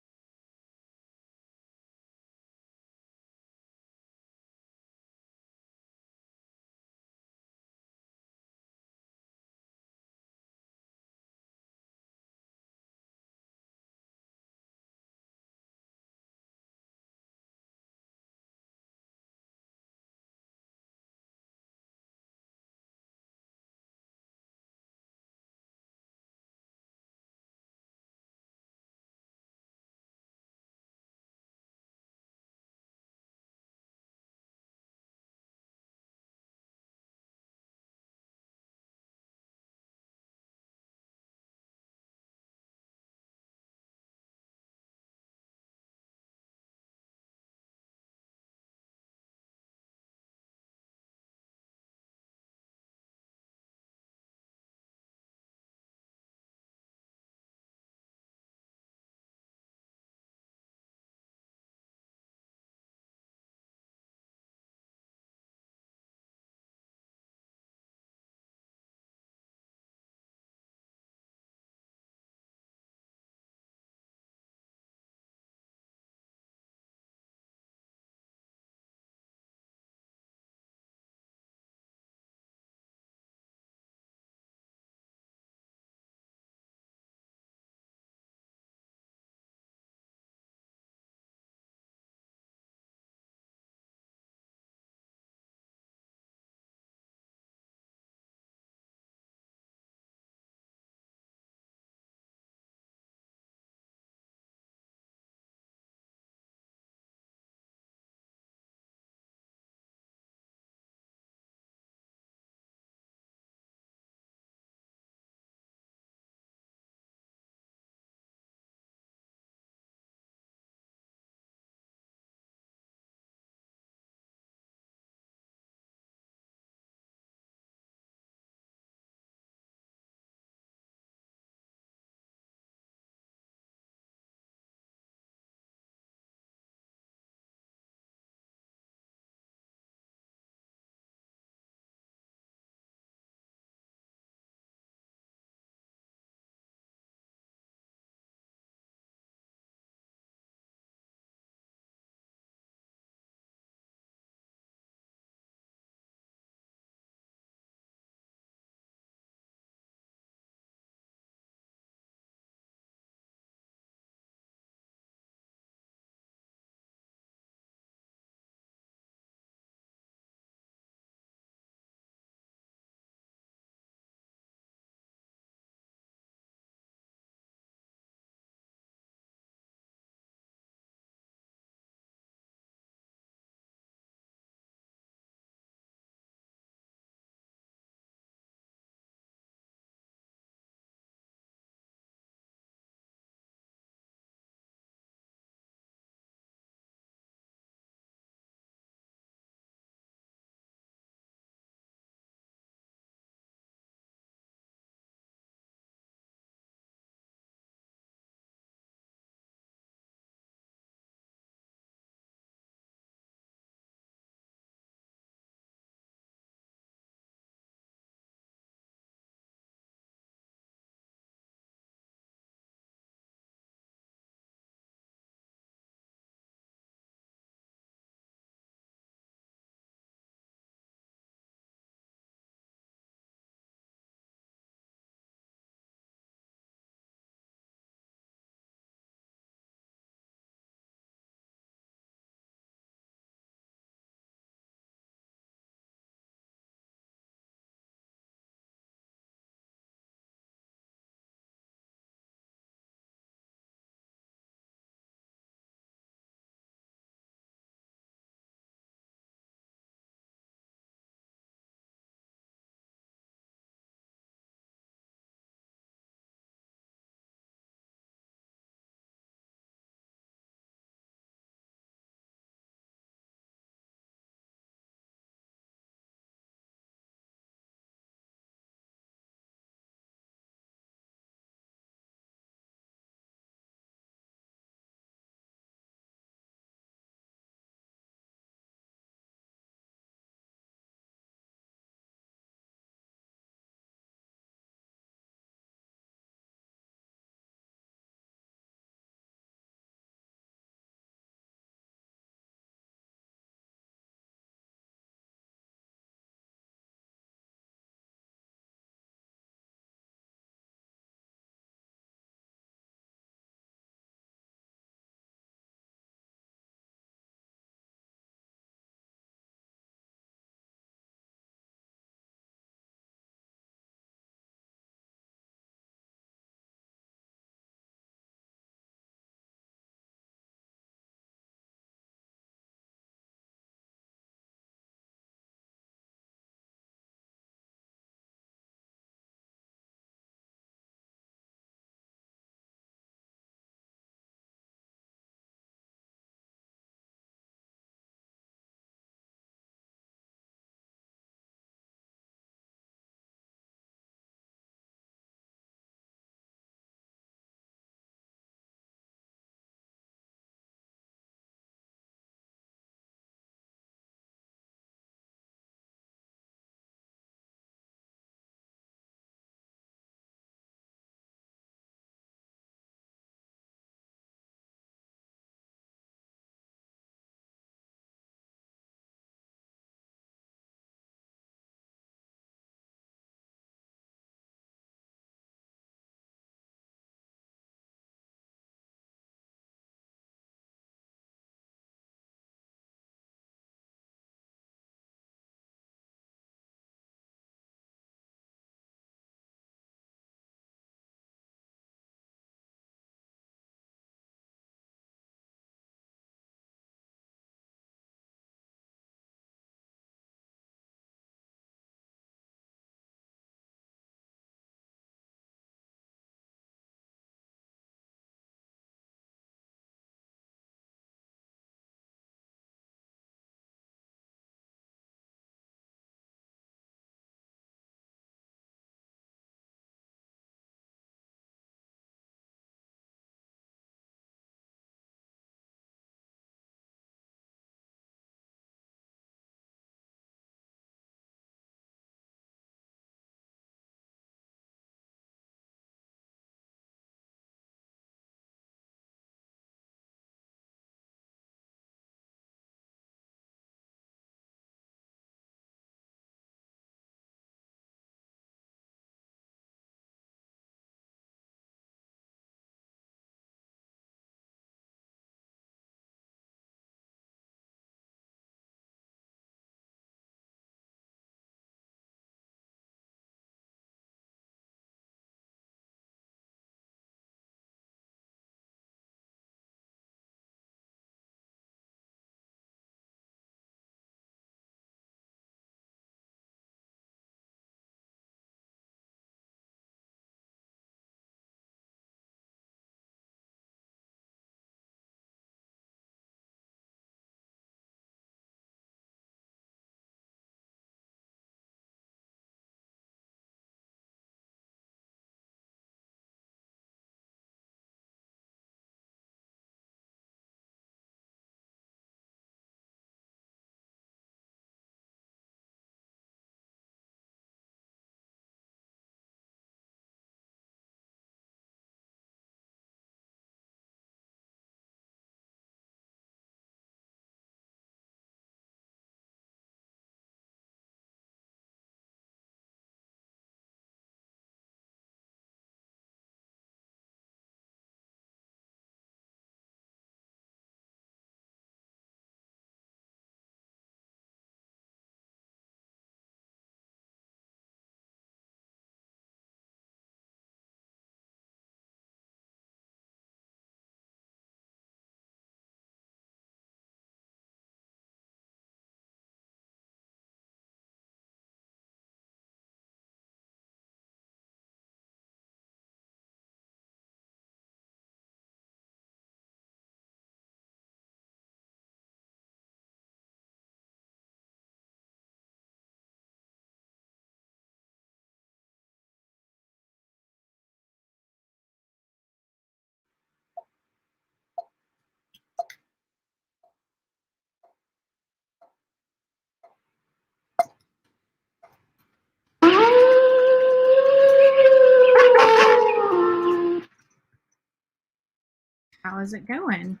How's it going?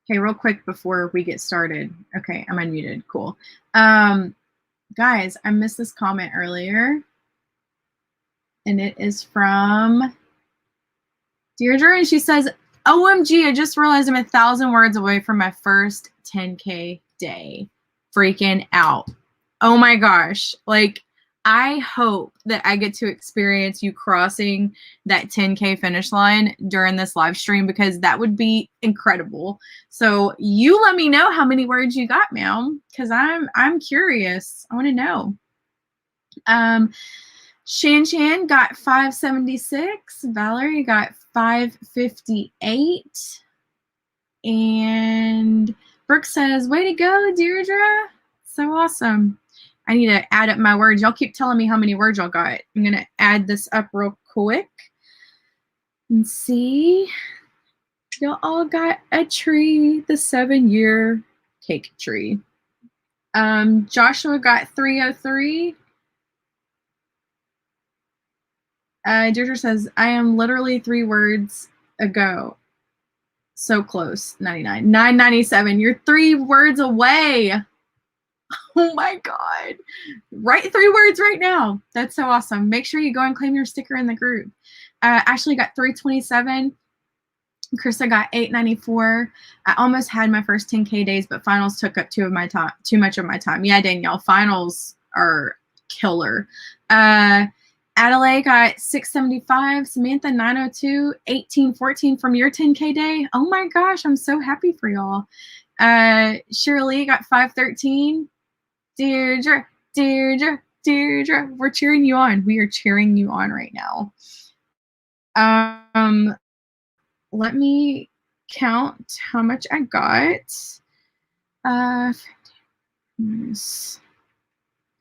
Okay, real quick before we get started. Okay, I'm unmuted. Cool. Guys, I missed this comment earlier. And it is from Deirdre, and she says, OMG, I just realized I'm 1,000 words away from my first 10K day. Freaking out. Oh my gosh. Like, I hope that I get to experience you crossing that 10K finish line during this live stream, because that would be incredible. So you let me know how many words you got, ma'am, because I'm curious. I want to know. Shan got 576. Valerie got 558. And Brooke says, way to go, Deirdre. So awesome. I need to add up my words. Y'all keep telling me how many words y'all got. I'm going to add this up real quick and see. Y'all all got a tree, the 7-year cake tree. Joshua got 303. Deirdre says, I am literally 3 words ago. So close. 99. 997. You're 3 words away. Oh my God. Write 3 words right now. That's so awesome. Make sure you go and claim your sticker in the group. Ashley got 327. Krista got 894. I almost had my first 10K days, but finals took up too much of my time. Yeah, Danielle, finals are killer. Adelaide got 675. Samantha 902. 1814 from your 10K day. Oh my gosh, I'm so happy for y'all. Shirley got 513. Deirdre, we're cheering you on. We are cheering you on right now. Let me count how much I got.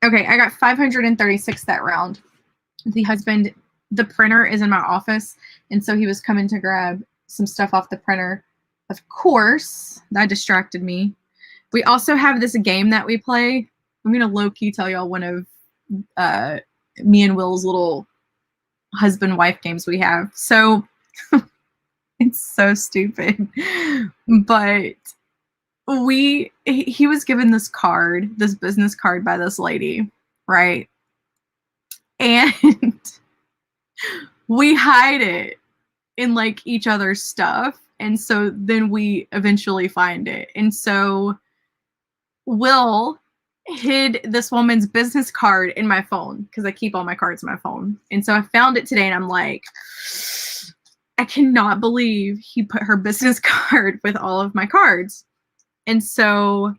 Okay, I got 536 that round. The printer is in my office, and so he was coming to grab some stuff off the printer. Of course, that distracted me. We also have this game that we play. I'm going to low-key tell y'all one of me and Will's little husband-wife games we have. So it's so stupid. But he was given this card, this business card by this lady, right? And we hide it in like each other's stuff. And so then we eventually find it. And so Will hid this woman's business card in my phone, because I keep all my cards in my phone. And so I found it today, and I'm like, I cannot believe he put her business card with all of my cards. And so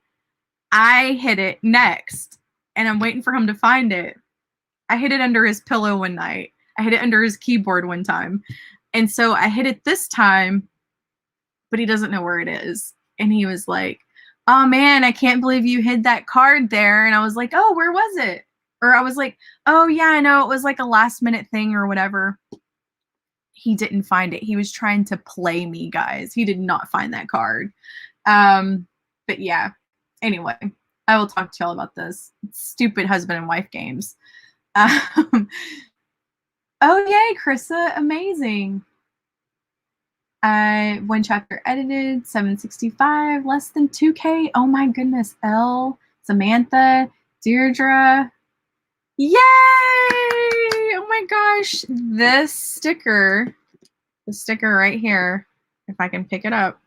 I hid it next, and I'm waiting for him to find it. I hid it under his pillow one night. I hid it under his keyboard one time. And so I hid it this time, but he doesn't know where it is. And he was like, oh man, I can't believe you hid that card there. And I was like, oh, where was it? Or I was like, oh yeah, I know, it was like a last minute thing or whatever. He didn't find it. He was trying to play me, guys. He did not find that card. But yeah, anyway, I will talk to y'all about this. Stupid husband and wife games. Oh yay, Krissa, amazing. 1 chapter edited, 765, less than 2K. Oh my goodness. Elle, Samantha, Deirdre. Yay! Oh my gosh. This sticker, the sticker right here, if I can pick it up,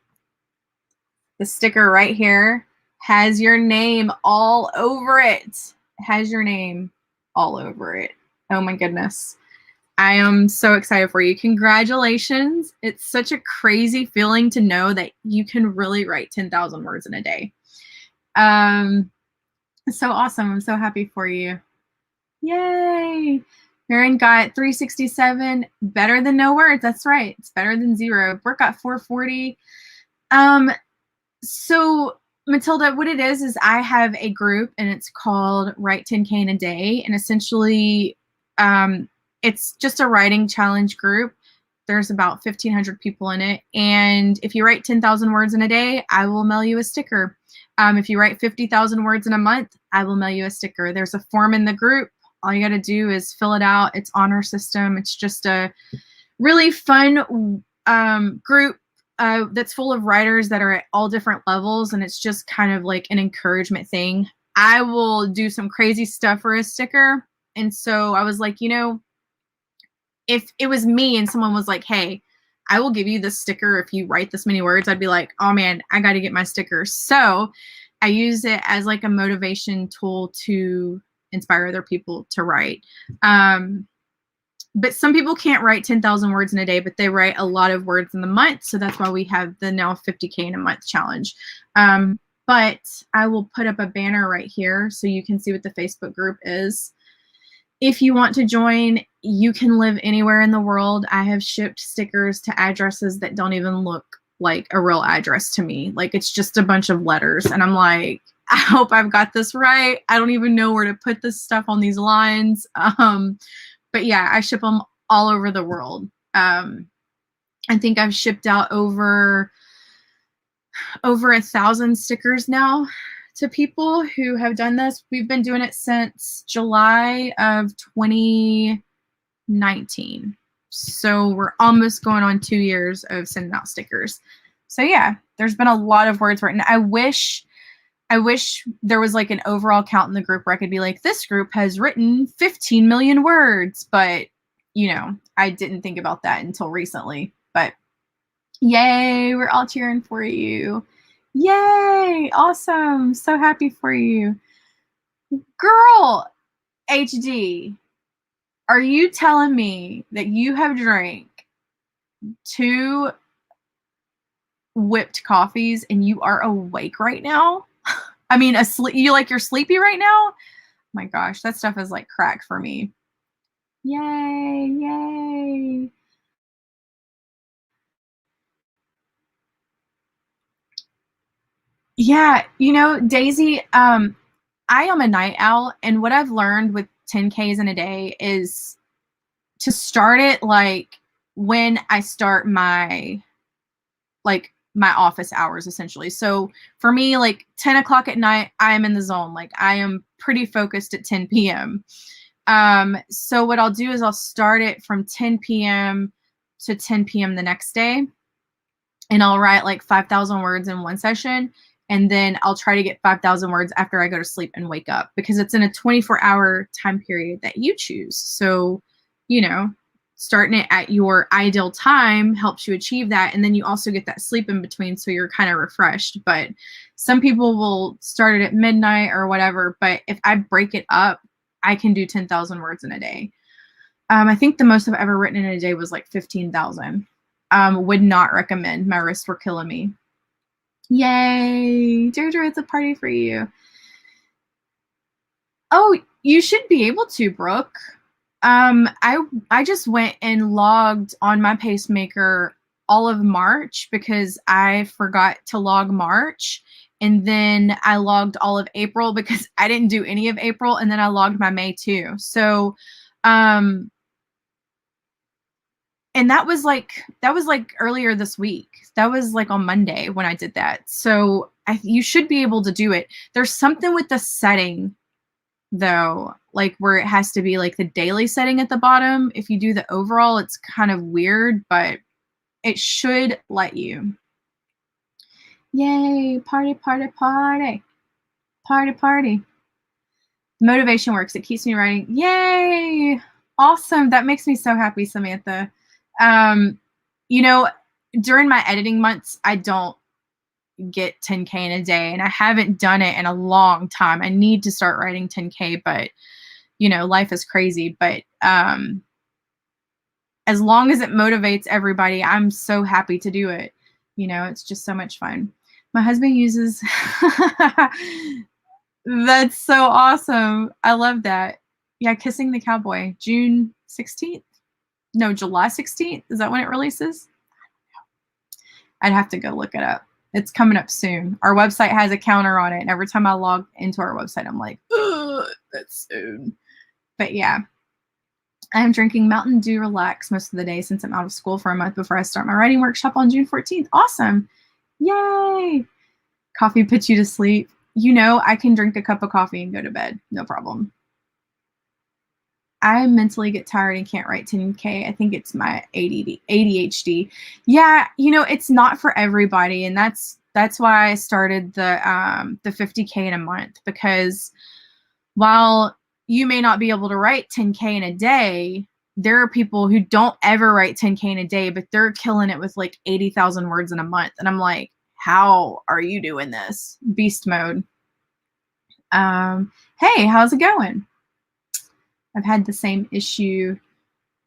the sticker right here has your name all over it. It has your name all over it. Oh my goodness. I am so excited for you. Congratulations. It's such a crazy feeling to know that you can really write 10,000 words in a day. So awesome. I'm so happy for you. Yay. Erin got 367. Better than no words. That's right. It's better than 0. Brooke got 440. So Matilda, what it is I have a group, and it's called Write 10K in a Day. And essentially, it's just a writing challenge group. There's about 1,500 people in it. And if you write 10,000 words in a day, I will mail you a sticker. If you write 50,000 words in a month, I will mail you a sticker. There's a form in the group. All you got to do is fill it out. It's honor system. It's just a really fun group that's full of writers that are at all different levels, and it's just kind of like an encouragement thing. I will do some crazy stuff for a sticker. And so I was like, if it was me and someone was like, hey, I will give you this sticker if you write this many words, I'd be like, oh man, I got to get my sticker. So I use it as like a motivation tool to inspire other people to write. But some people can't write 10,000 words in a day, but they write a lot of words in the month. So that's why we have the now 50K in a month challenge. But I will put up a banner right here so you can see what the Facebook group is. If you want to join, you can live anywhere in the world. I have shipped stickers to addresses that don't even look like a real address to me. Like, it's just a bunch of letters. And I'm like, I hope I've got this right. I don't even know where to put this stuff on these lines. But yeah, I ship them all over the world. I think I've shipped out over 1,000 stickers now to people who have done this. We've been doing it since July of 2019. So we're almost going on 2 years of sending out stickers. So yeah, there's been a lot of words written. I wish there was like an overall count in the group where I could be like, this group has written 15 million words, but I didn't think about that until recently. But yay, we're all cheering for you. Yay, awesome. So happy for you. Girl, HD, are you telling me that you have drank 2 whipped coffees and you are awake right now? I mean, asleep. You're sleepy right now? Oh my gosh, that stuff is like crack for me. Yay, yay. Yeah, Daisy, I am a night owl, and what I've learned with 10Ks in a day is to start it like when I start my office hours, essentially. So for me, like 10 o'clock at night, I am in the zone. Like, I am pretty focused at 10 p.m. So what I'll do is I'll start it from 10 p.m. to 10 p.m. the next day. And I'll write like 5,000 words in one session. And then I'll try to get 5,000 words after I go to sleep and wake up, because it's in a 24-hour time period that you choose. So, starting it at your ideal time helps you achieve that. And then you also get that sleep in between, so you're kind of refreshed. But some people will start it at midnight or whatever. But if I break it up, I can do 10,000 words in a day. I think the most I've ever written in a day was like 15,000. Would not recommend. My wrists were killing me. Yay, Deirdre, it's a party for you. Oh, you should be able to, Brooke. I just went and logged on my pacemaker all of March because I forgot to log March. And then I logged all of April because I didn't do any of April. And then I logged my May too. So, and that was like earlier this week. That was like on Monday when I did that. So you should be able to do it. There's something with the setting though, like where it has to be like the daily setting at the bottom. If you do the overall, it's kind of weird, but it should let you. Yay, party, party, party. Party, party. Motivation works. It keeps me writing. Yay. Awesome. That makes me so happy, Samantha. During my editing months, I don't get 10K in a day, and I haven't done it in a long time. I need to start writing 10K, but life is crazy. But as long as it motivates everybody, I'm so happy to do it. It's just so much fun. My husband uses that's so awesome. I love that. Yeah, Kissing the Cowboy, June 16th. No, July 16th. Is that when it releases? I'd have to go look it up. It's coming up soon. Our website has a counter on it, and every time I log into our website, I'm like, ugh, that's soon. But yeah, I'm drinking Mountain Dew Relax most of the day since I'm out of school for a month before I start my writing workshop on June 14th. Awesome. Yay. Coffee puts you to sleep. I can drink a cup of coffee and go to bed. No problem. I mentally get tired and can't write 10K. I think it's my ADHD. Yeah, it's not for everybody, and that's why I started the 50K in a month, because while you may not be able to write 10K in a day, there are people who don't ever write 10K in a day, but they're killing it with like 80,000 words in a month. And I'm like, how are you doing this? Beast mode. Hey, how's it going? I've had the same issue.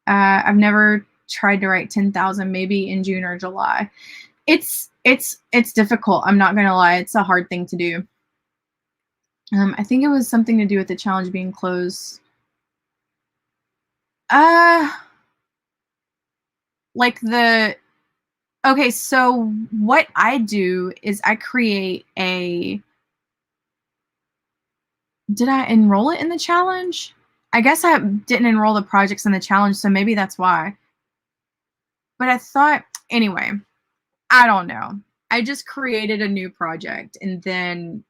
I've never tried to write 10,000, maybe in June or July. It's difficult. I'm not going to lie. It's a hard thing to do. I think it was something to do with the challenge being closed. Okay, so what I do is I create did I enroll it in the challenge? I guess I didn't enroll the projects in the challenge, so maybe that's why. But I thought, anyway, I don't know. I just created a new project and then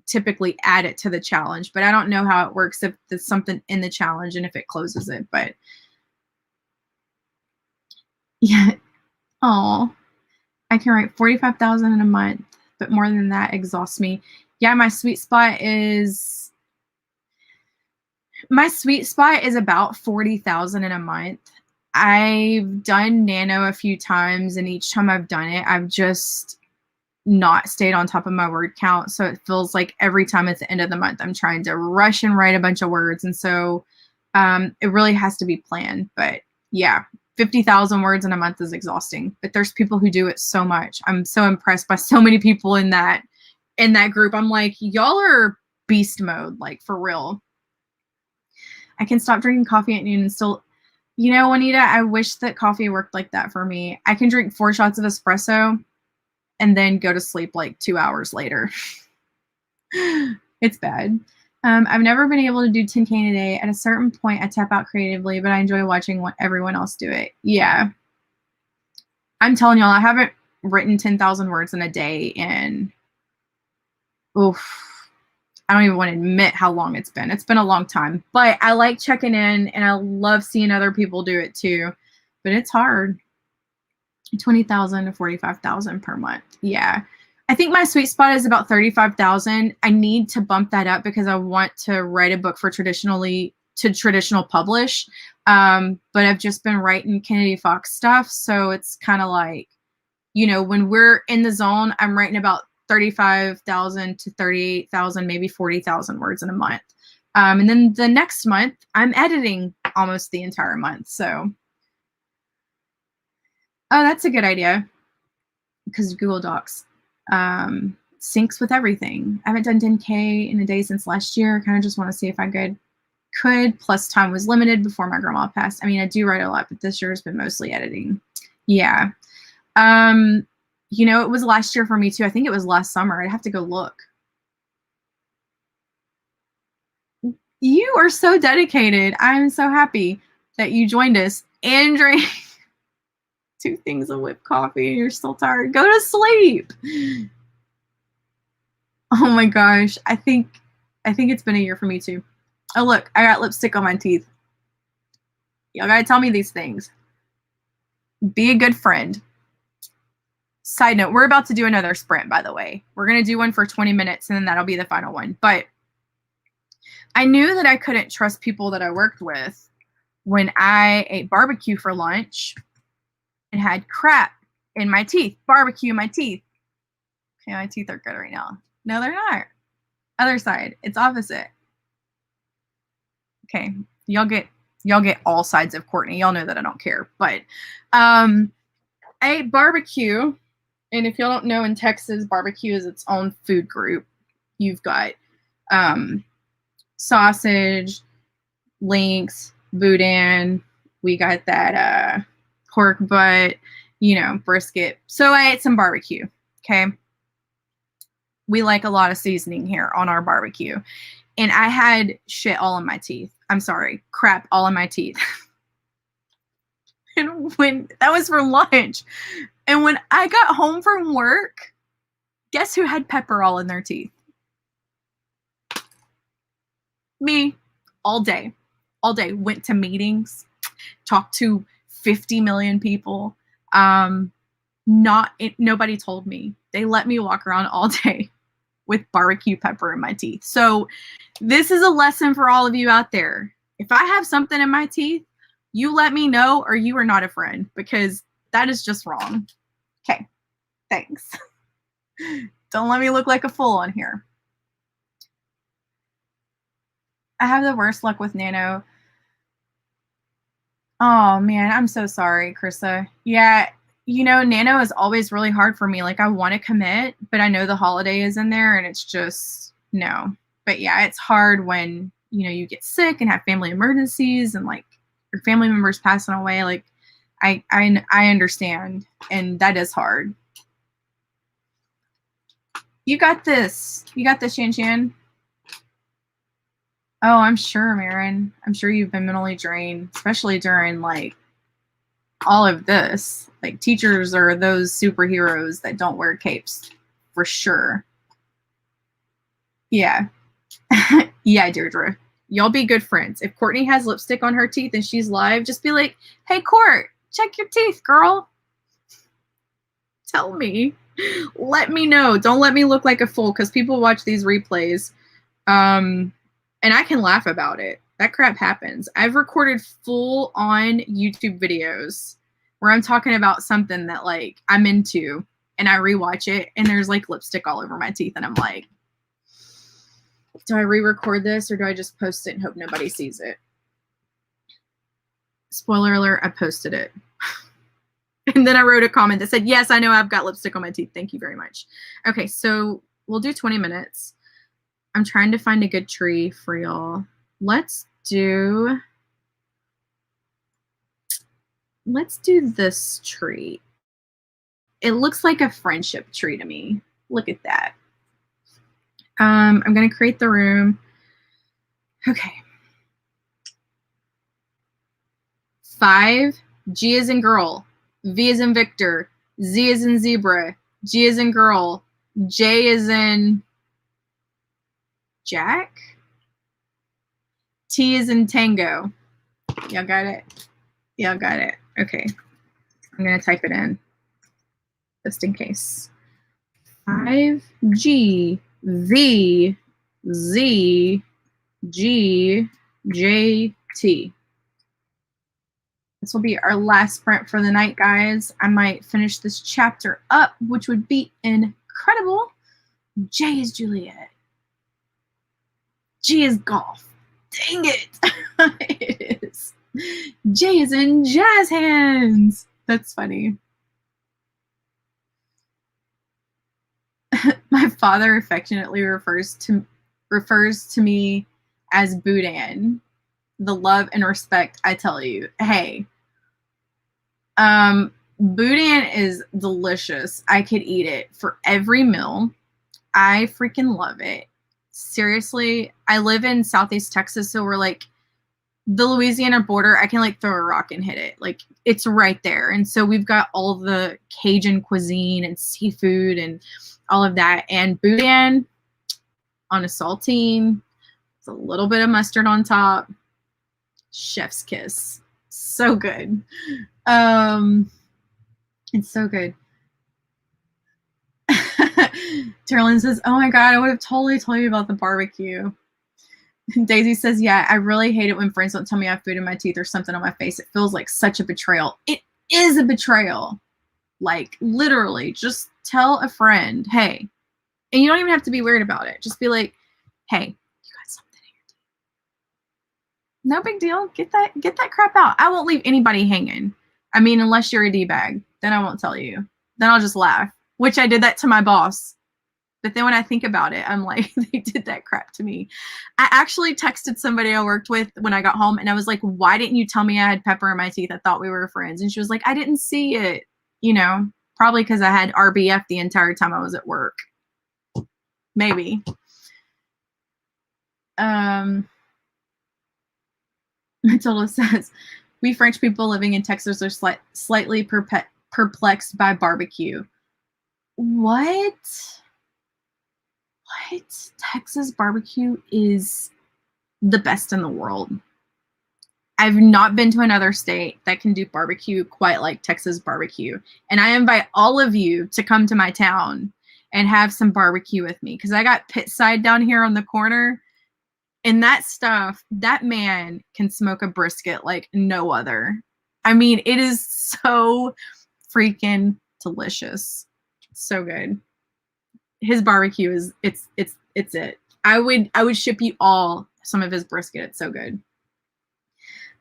typically add it to the challenge, but I don't know how it works if there's something in the challenge and if it closes it, but yeah. Oh, I can write 45,000 in a month, but more than that exhausts me. Yeah, my sweet spot is about 40,000 in a month. I've done nano a few times, and each time I've done it, I've just not stayed on top of my word count. So it feels like every time it's the end of the month, I'm trying to rush and write a bunch of words. And so it really has to be planned. But yeah, 50,000 words in a month is exhausting. But there's people who do it so much. I'm so impressed by so many people in that group. I'm like, y'all are beast mode, like for real. I can stop drinking coffee at noon and still, Juanita, I wish that coffee worked like that for me. I can drink 4 shots of espresso and then go to sleep like 2 hours later. It's bad. I've never been able to do 10K in a day. At a certain point, I tap out creatively, but I enjoy watching everyone else do it. Yeah. I'm telling y'all, I haven't written 10,000 words in a day in, oof, I don't even want to admit how long it's been. It's been a long time, but I like checking in and I love seeing other people do it too, but it's hard. 20,000 to 45,000 per month. Yeah. I think my sweet spot is about 35,000. I need to bump that up because I want to write a book for traditional publish. But I've just been writing Kennedy Fox stuff. So it's kind of like, when we're in the zone, I'm writing about 35,000 to 38,000, maybe 40,000 words in a month. And then the next month, I'm editing almost the entire month. So, oh, that's a good idea because Google Docs syncs with everything. I haven't done 10K in a day since last year. I kind of just want to see if I could. Plus, time was limited before my grandma passed. I mean, I do write a lot, but this year has been mostly editing. Yeah. It was last year for me too. I think it was last summer. I'd have to go look. You are so dedicated. I'm so happy that you joined us and drank 2 things of whipped coffee and you're still tired. Go to sleep. Oh my gosh. I think it's been a year for me too. Oh, look, I got lipstick on my teeth. Y'all gotta tell me these things. Be a good friend. Side note, we're about to do another sprint, by the way. We're going to do one for 20 minutes, and then that'll be the final one. But I knew that I couldn't trust people that I worked with when I ate barbecue for lunch and had crap in my teeth. Barbecue in my teeth. Okay, my teeth are good right now. No, they're not. Other side. It's opposite. Okay, y'all get all sides of Courtney. Y'all know that I don't care. But I ate barbecue. And if y'all don't know, in Texas, barbecue is its own food group. You've got sausage, links, boudin. We got that pork butt, brisket. So I ate some barbecue, okay? We like a lot of seasoning here on our barbecue. And I had shit all in my teeth. I'm sorry, crap all in my teeth. And when that was for lunch. And when I got home from work, guess who had pepper all in their teeth? Me, all day. all day. Went to meetings, talked to 50 million people. Nobody told me. They let me walk around all day with barbecue pepper in my teeth. So this is a lesson for all of you out there. If I have something in my teeth, you let me know or you are not a friend, because that is just wrong. Okay, thanks. Don't let me look like a fool on here. I have the worst luck with Nano. Oh man, I'm so sorry, Krista. Yeah, Nano is always really hard for me. Like, I want to commit, but I know the holiday is in there and it's just no. But yeah, it's hard when, you get sick and have family emergencies and like your family members passing away. Like, I understand, and that is hard. You got this. You got this, Shan Shan. Oh, I'm sure, Marin. I'm sure you've been mentally drained, especially during like all of this. Like, teachers are those superheroes that don't wear capes, for sure. Yeah. Yeah, Deirdre. Y'all be good friends. If Courtney has lipstick on her teeth and she's live, just be like, hey, Court, check your teeth, girl. Tell me. Let me know. Don't let me look like a fool, because people watch these replays. And I can laugh about it. That crap happens. I've recorded full on YouTube videos where I'm talking about something that like I'm into, and I rewatch it and there's like lipstick all over my teeth, and I'm like, do I re-record this or do I just post it and hope nobody sees it? Spoiler alert, I posted it. And then I wrote a comment that said, yes, I know I've got lipstick on my teeth. Thank you very much. Okay, so we'll do 20 minutes. I'm trying to find a good tree for y'all. Let's do this tree. It looks like a friendship tree to me. Look at that. I'm going to create the room. Okay. 5, G as in girl, V as in Victor, Z as in zebra, G as in girl, J as in Jack, T as in tango. Y'all got it? Y'all got it. Okay. I'm going to type it in just in case. 5, G, V, Z, G, J, T. This will be our last sprint for the night, guys. I might finish this chapter up, which would be incredible. J is Juliet. G is golf. Dang it. It is. J is in jazz hands. That's funny. My father affectionately refers to me as Boudin. The love and respect, I tell you. Hey, Boudin is delicious. I could eat it for every meal. I freaking love it. Seriously, I live in Southeast Texas, so we're like the Louisiana border. I can like throw a rock and hit it. Like, it's right there. And so we've got all the Cajun cuisine and seafood and all of that. And Boudin on a saltine, it's a little bit of mustard on top. Chef's kiss. So good. It's so good. Terlin says, oh my God, I would have totally told you about the barbecue. Daisy says, yeah, I really hate it when friends don't tell me I have food in my teeth or something on my face. It feels like such a betrayal. It is a betrayal. Like, literally, just tell a friend, hey, and you don't even have to be weird about it. Just be like, hey, you got something in your teeth. No big deal. Get that crap out. I won't leave anybody hanging. I mean, unless you're a D-bag, then I won't tell you. Then I'll just laugh, which I did that to my boss. But then when I think about it, I'm like, they did that crap to me. I actually texted somebody I worked with when I got home, and I was like, why didn't you tell me I had pepper in my teeth? I thought we were friends. And she was like, I didn't see it. Probably because I had RBF the entire time I was at work. Maybe. Matilda says, we French people living in Texas are slightly perplexed by barbecue. What? Texas barbecue is the best in the world. I've not been to another state that can do barbecue quite like Texas barbecue. And I invite all of you to come to my town and have some barbecue with me, because I got pit side down here on the corner, and that stuff, that man can smoke a brisket like no other. I mean, it is so freaking delicious. So good. His barbecue is it's it. I would ship you all some of his brisket. It's so good.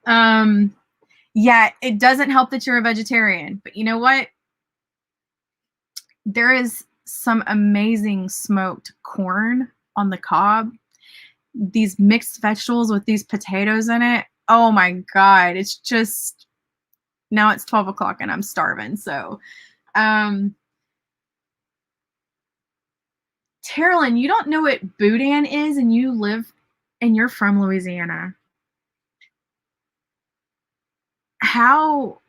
Yeah, it doesn't help that you're a vegetarian, but you know what? There is some amazing smoked corn on the cob. These mixed vegetables with these potatoes in it. Oh my God. It's just, now it's 12 o'clock and I'm starving. So, Terrellyn, you don't know what boudin is, and you're from Louisiana. How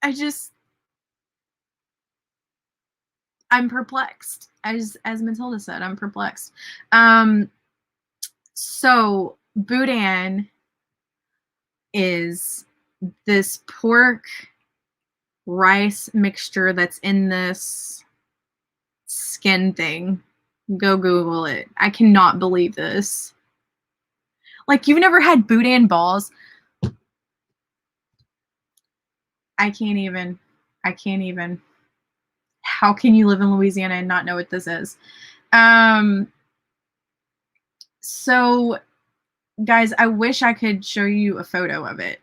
I just, I'm perplexed. As Matilda said, I'm perplexed. So boudin is this pork rice mixture that's in this skin thing. Go Google it. I cannot believe this. Like, you've never had boudin balls? I can't even. How can you live in Louisiana and not know what this is? So, guys, I wish I could show you a photo of it.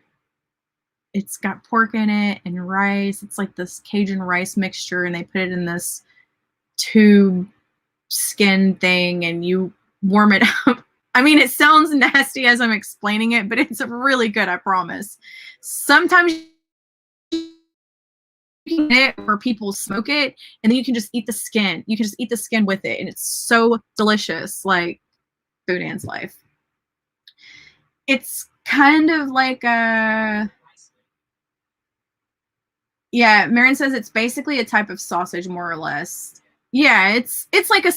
It's got pork in it and rice. It's like this Cajun rice mixture, and they put it in this tube skin thing, and you warm it up. I mean, it sounds nasty as I'm explaining it, but it's really good, I promise. Sometimes it where people smoke it, and then you can just eat the skin. You can just eat the skin with it, and it's so delicious. Like boudin's life. It's kind of like a, yeah. Marin says it's basically a type of sausage, more or less. Yeah, it's like a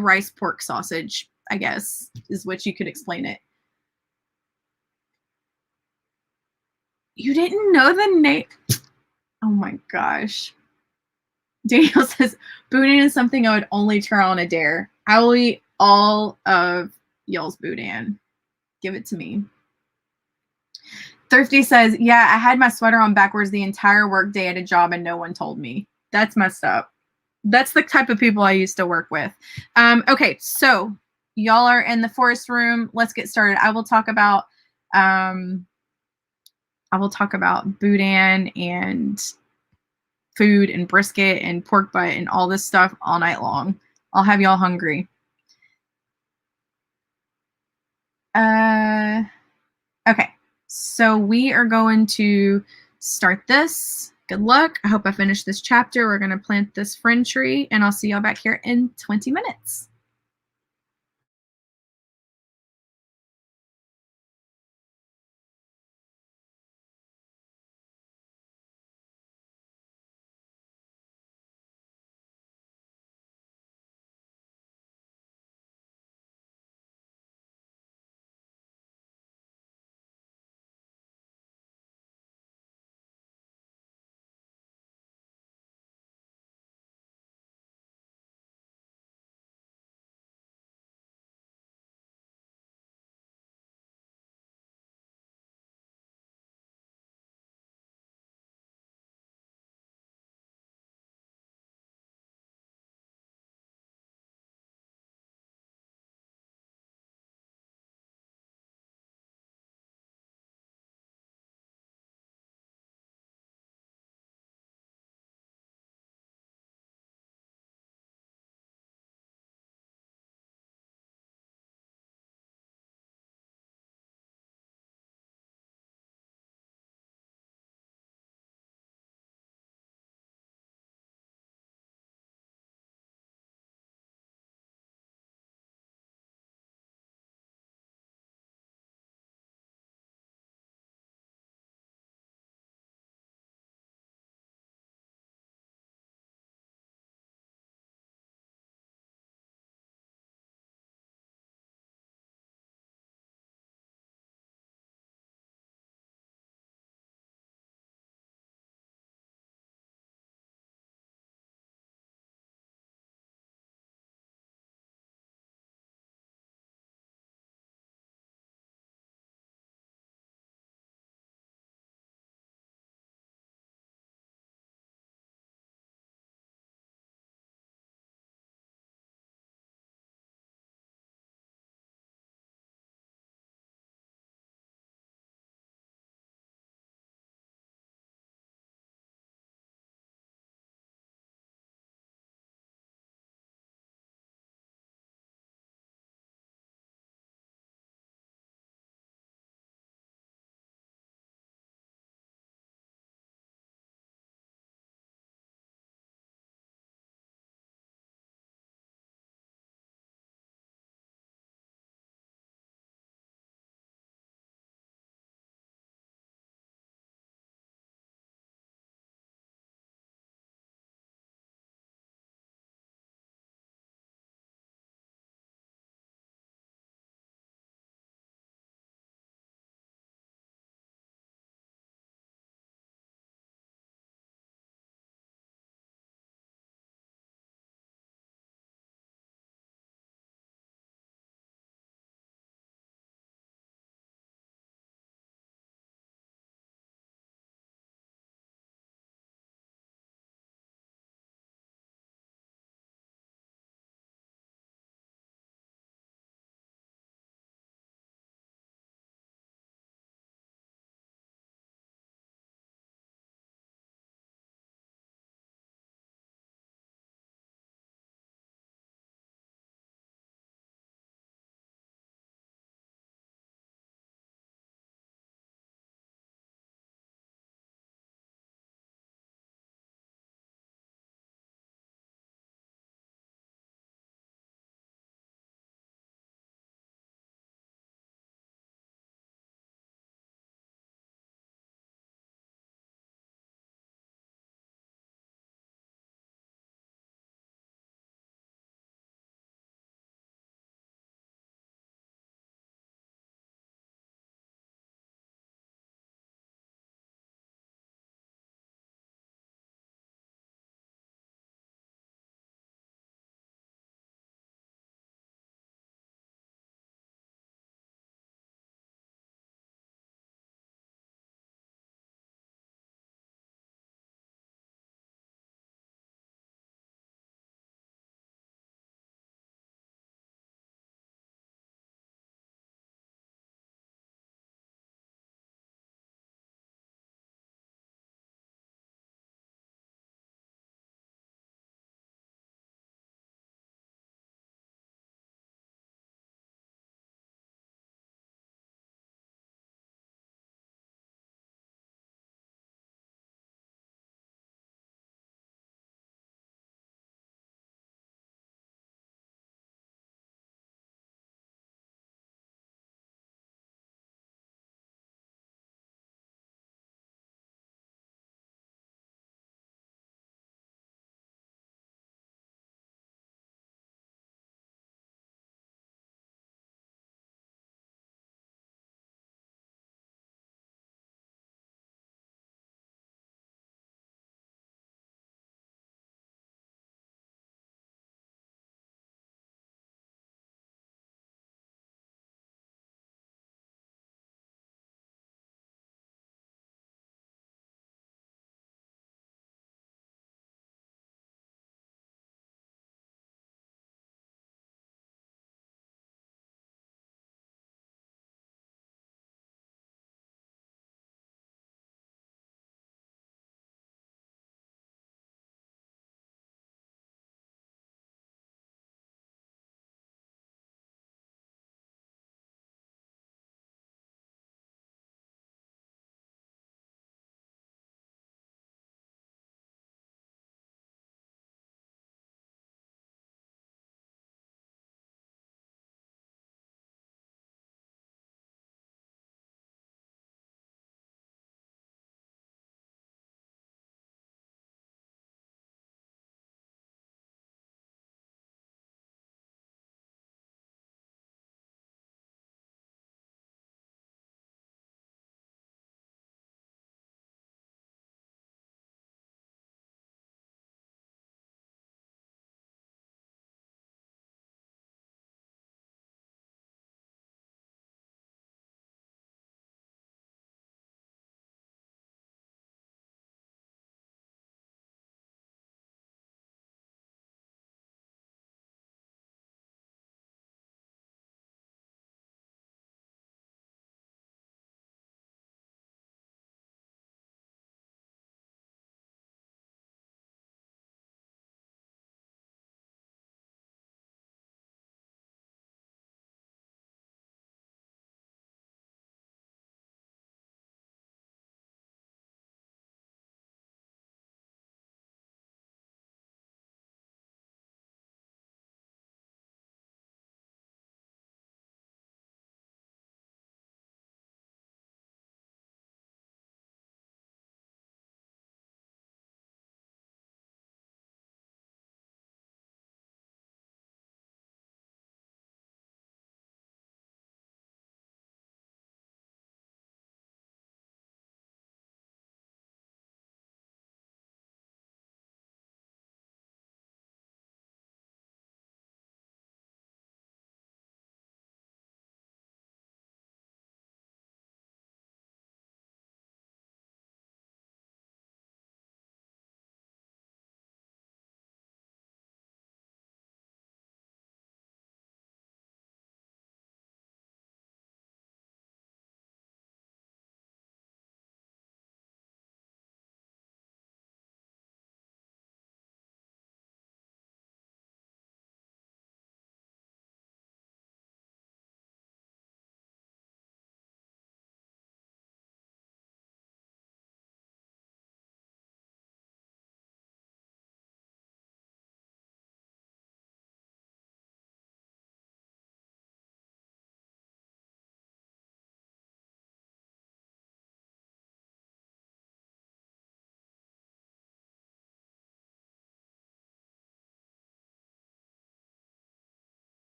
rice pork sausage, I guess, is what you could explain it. You didn't know the name? Oh my gosh. Daniel says, boudin is something I would only try on a dare. I will eat all of y'all's boudin. Give it to me. Thrifty says, yeah, I had my sweater on backwards the entire workday at a job and no one told me. That's messed up. That's the type of people I used to work with. Okay, so y'all are in the forest room. Let's get started. I will talk about boudin and food and brisket and pork butt and all this stuff all night long. I'll have y'all hungry. Okay, so we are going to start this. Good luck. I hope I finish this chapter. We're going to plant this friend tree, and I'll see y'all back here in 20 minutes.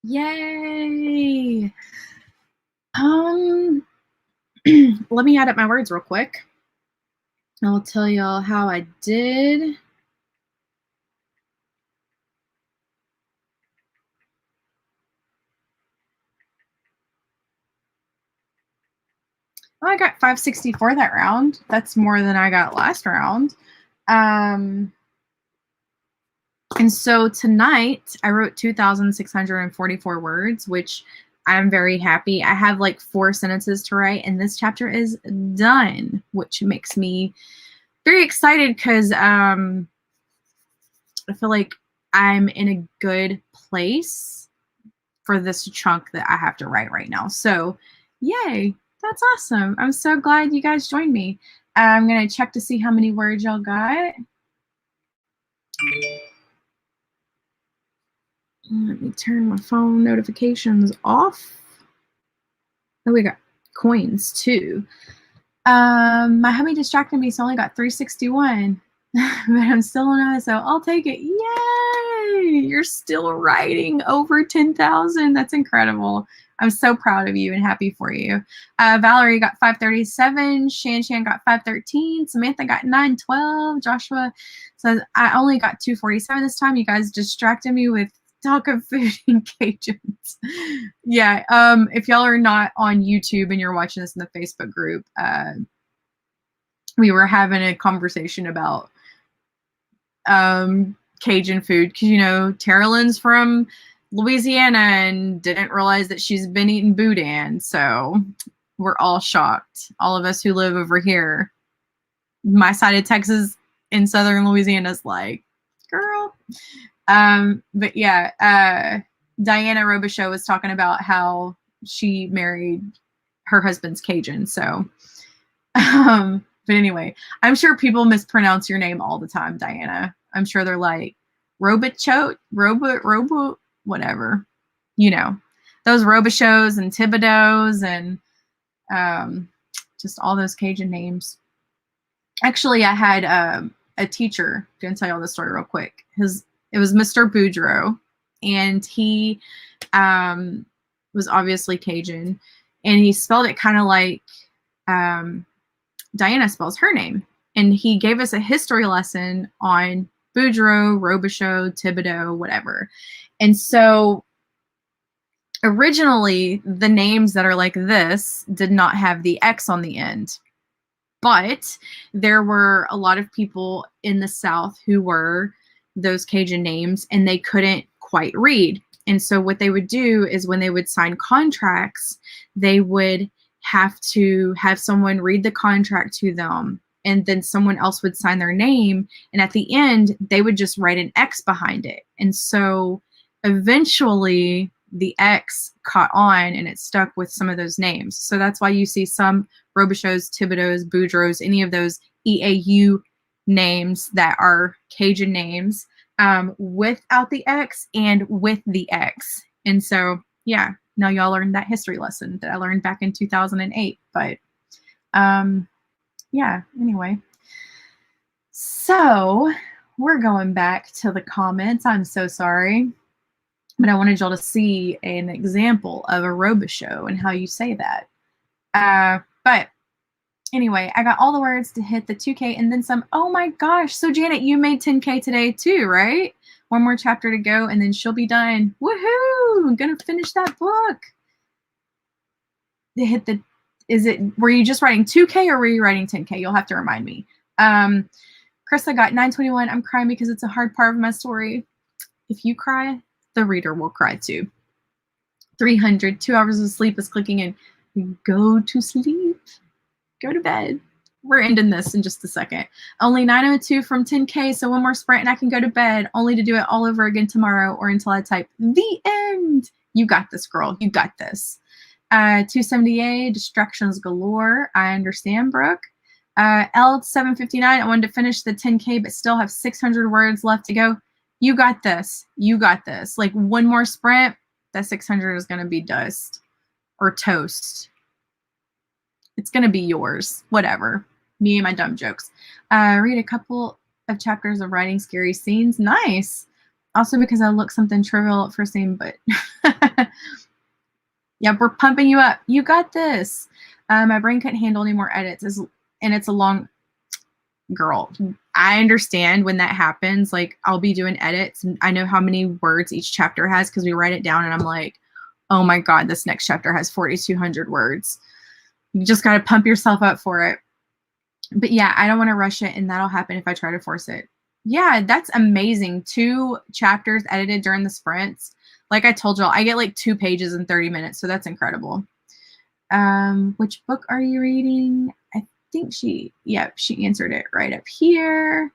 Yay! Let me add up my words real quick. I'll tell y'all how I did. Well, I got 564 that round. That's more than I got last round. And so tonight I wrote 2,644 words, which I'm very happy. I have like 4 sentences to write, and this chapter is done, which makes me very excited because I feel like I'm in a good place for this chunk that I have to write right now. So, yay, that's awesome. I'm so glad you guys joined me. I'm going to check to see how many words y'all got. Let me turn my phone notifications off. Oh, we got coins too. My hubby distracted me, so I only got 361. But I'm still on it, so I'll take it. Yay! You're still writing over 10,000. That's incredible. I'm so proud of you and happy for you. Valerie got 537. Shan got 513. Samantha got 912. Joshua says, I only got 247 this time. You guys distracted me with talk of food and Cajuns. Yeah, if y'all are not on YouTube and you're watching this in the Facebook group, we were having a conversation about Cajun food because, you know, Tara Lynn's from Louisiana and didn't realize that she's been eating boudin. So we're all shocked. All of us who live over here, my side of Texas in southern Louisiana is like, girl. But yeah, Diana Robichaux was talking about how she married her husband's Cajun. So, but anyway, I'm sure people mispronounce your name all the time, Diana. I'm sure they're like Robichaux, whatever. You know, those Robichaux's and Thibodeau's and just all those Cajun names. Actually, I had a teacher. I'm gonna tell you all this story real quick. It was Mr. Boudreaux, and he was obviously Cajun, and he spelled it kind of like Diana spells her name. And he gave us a history lesson on Boudreaux, Robichaux, Thibodeau, whatever. And so originally, the names that are like this did not have the X on the end. But there were a lot of people in the South who were those Cajun names, and they couldn't quite read. And so what they would do is when they would sign contracts, they would have to have someone read the contract to them, and then someone else would sign their name. And at the end, they would just write an X behind it. And so eventually the X caught on and it stuck with some of those names. So that's why you see some Robichaux's, Thibodeau's, Boudreaux's, any of those EAU names that are Cajun names without the X and with the X. And so, yeah, now y'all learned that history lesson that I learned back in 2008. But yeah, anyway. So we're going back to the comments. I'm so sorry. But I wanted y'all to see an example of a Robichaux and how you say that. But anyway, I got all the words to hit the 2K and then some. Oh my gosh. So Janet, you made 10K today too, right? One more chapter to go and then she'll be done. Woohoo! I'm gonna finish that book. Were you just writing 2K or were you writing 10K? You'll have to remind me. Krista got 921. I'm crying because it's a hard part of my story. If you cry, the reader will cry too. 300, 2 hours of sleep is clicking in. Go to sleep. Go to bed. We're ending this in just a second. Only 902 from 10K, so one more sprint and I can go to bed, only to do it all over again tomorrow or until I type the end. You got this, girl. You got this. 278, distractions galore. I understand, Brooke. L759, I wanted to finish the 10K, but still have 600 words left to go. You got this. You got this. Like one more sprint, that 600 is going to be dust or toast. It's going to be yours. Whatever. Me and my dumb jokes. Read a couple of chapters of writing scary scenes. Nice. Also because I look something trivial at first name, but yeah, we're pumping you up. You got this. My brain couldn't handle any more edits. And it's a long girl. I understand when that happens. Like, I'll be doing edits and I know how many words each chapter has because we write it down and I'm like, oh my God, this next chapter has 4,200 words. You just got to pump yourself up for it. But yeah, I don't want to rush it, and that'll happen if I try to force it. Yeah, that's amazing. 2 chapters edited during the sprints. Like I told y'all, I get like 2 pages in 30 minutes, so that's incredible. Which book are you reading? I think she answered it right up here.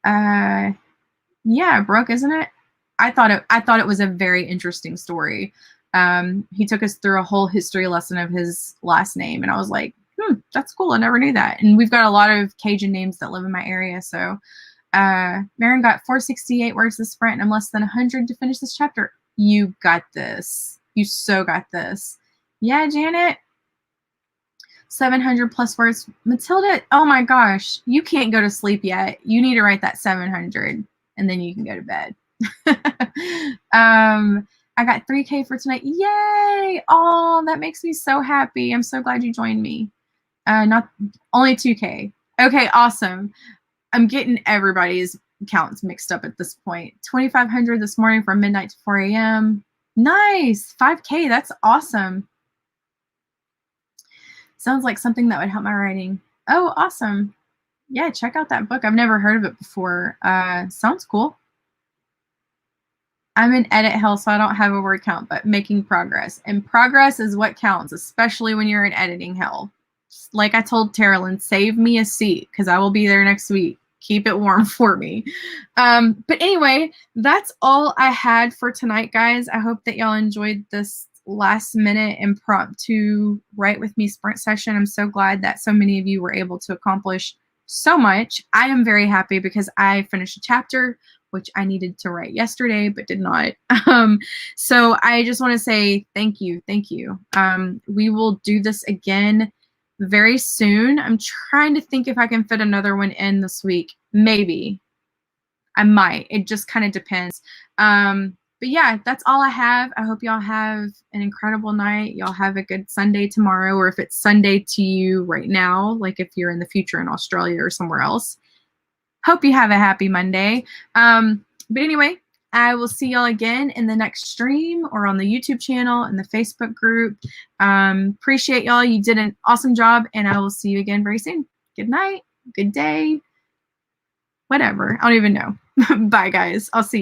Yeah, Brooke, isn't it? I thought it was a very interesting story. He took us through a whole history lesson of his last name, and I was like, that's cool. I never knew that. And we've got a lot of Cajun names that live in my area. So Marin got 468 words this sprint, and I'm less than 100 to finish this chapter. You got this. You so got this. Yeah, Janet. 700 plus words. Matilda, oh my gosh, you can't go to sleep yet. You need to write that 700, and then you can go to bed. I got 3K for tonight. Yay! Oh, that makes me so happy. I'm so glad you joined me. Not only 2K. Okay, awesome. I'm getting everybody's counts mixed up at this point. 2,500 this morning from midnight to 4 a.m. Nice. 5K. That's awesome. Sounds like something that would help my writing. Oh, awesome. Yeah, check out that book. I've never heard of it before. Sounds cool. I'm in edit hell, so I don't have a word count, but making progress. And progress is what counts, especially when you're in editing hell. Like I told Terilyn, save me a seat because I will be there next week. Keep it warm for me. But anyway, that's all I had for tonight, guys. I hope that y'all enjoyed this last minute impromptu Write With Me sprint session. I'm so glad that so many of you were able to accomplish so much. I am very happy because I finished a chapter, which I needed to write yesterday, but did not. So I just want to say thank you. Thank you. We will do this again very soon. I'm trying to think if I can fit another one in this week. Maybe. I might. It just kind of depends. But yeah, that's all I have. I hope y'all have an incredible night. Y'all have a good Sunday tomorrow, or if it's Sunday to you right now, like if you're in the future in Australia or somewhere else. Hope you have a happy Monday. But anyway, I will see y'all again in the next stream or on the YouTube channel and the Facebook group. Appreciate y'all. You did an awesome job, and I will see you again very soon. Good night. Good day. Whatever. I don't even know. Bye, guys. I'll see you.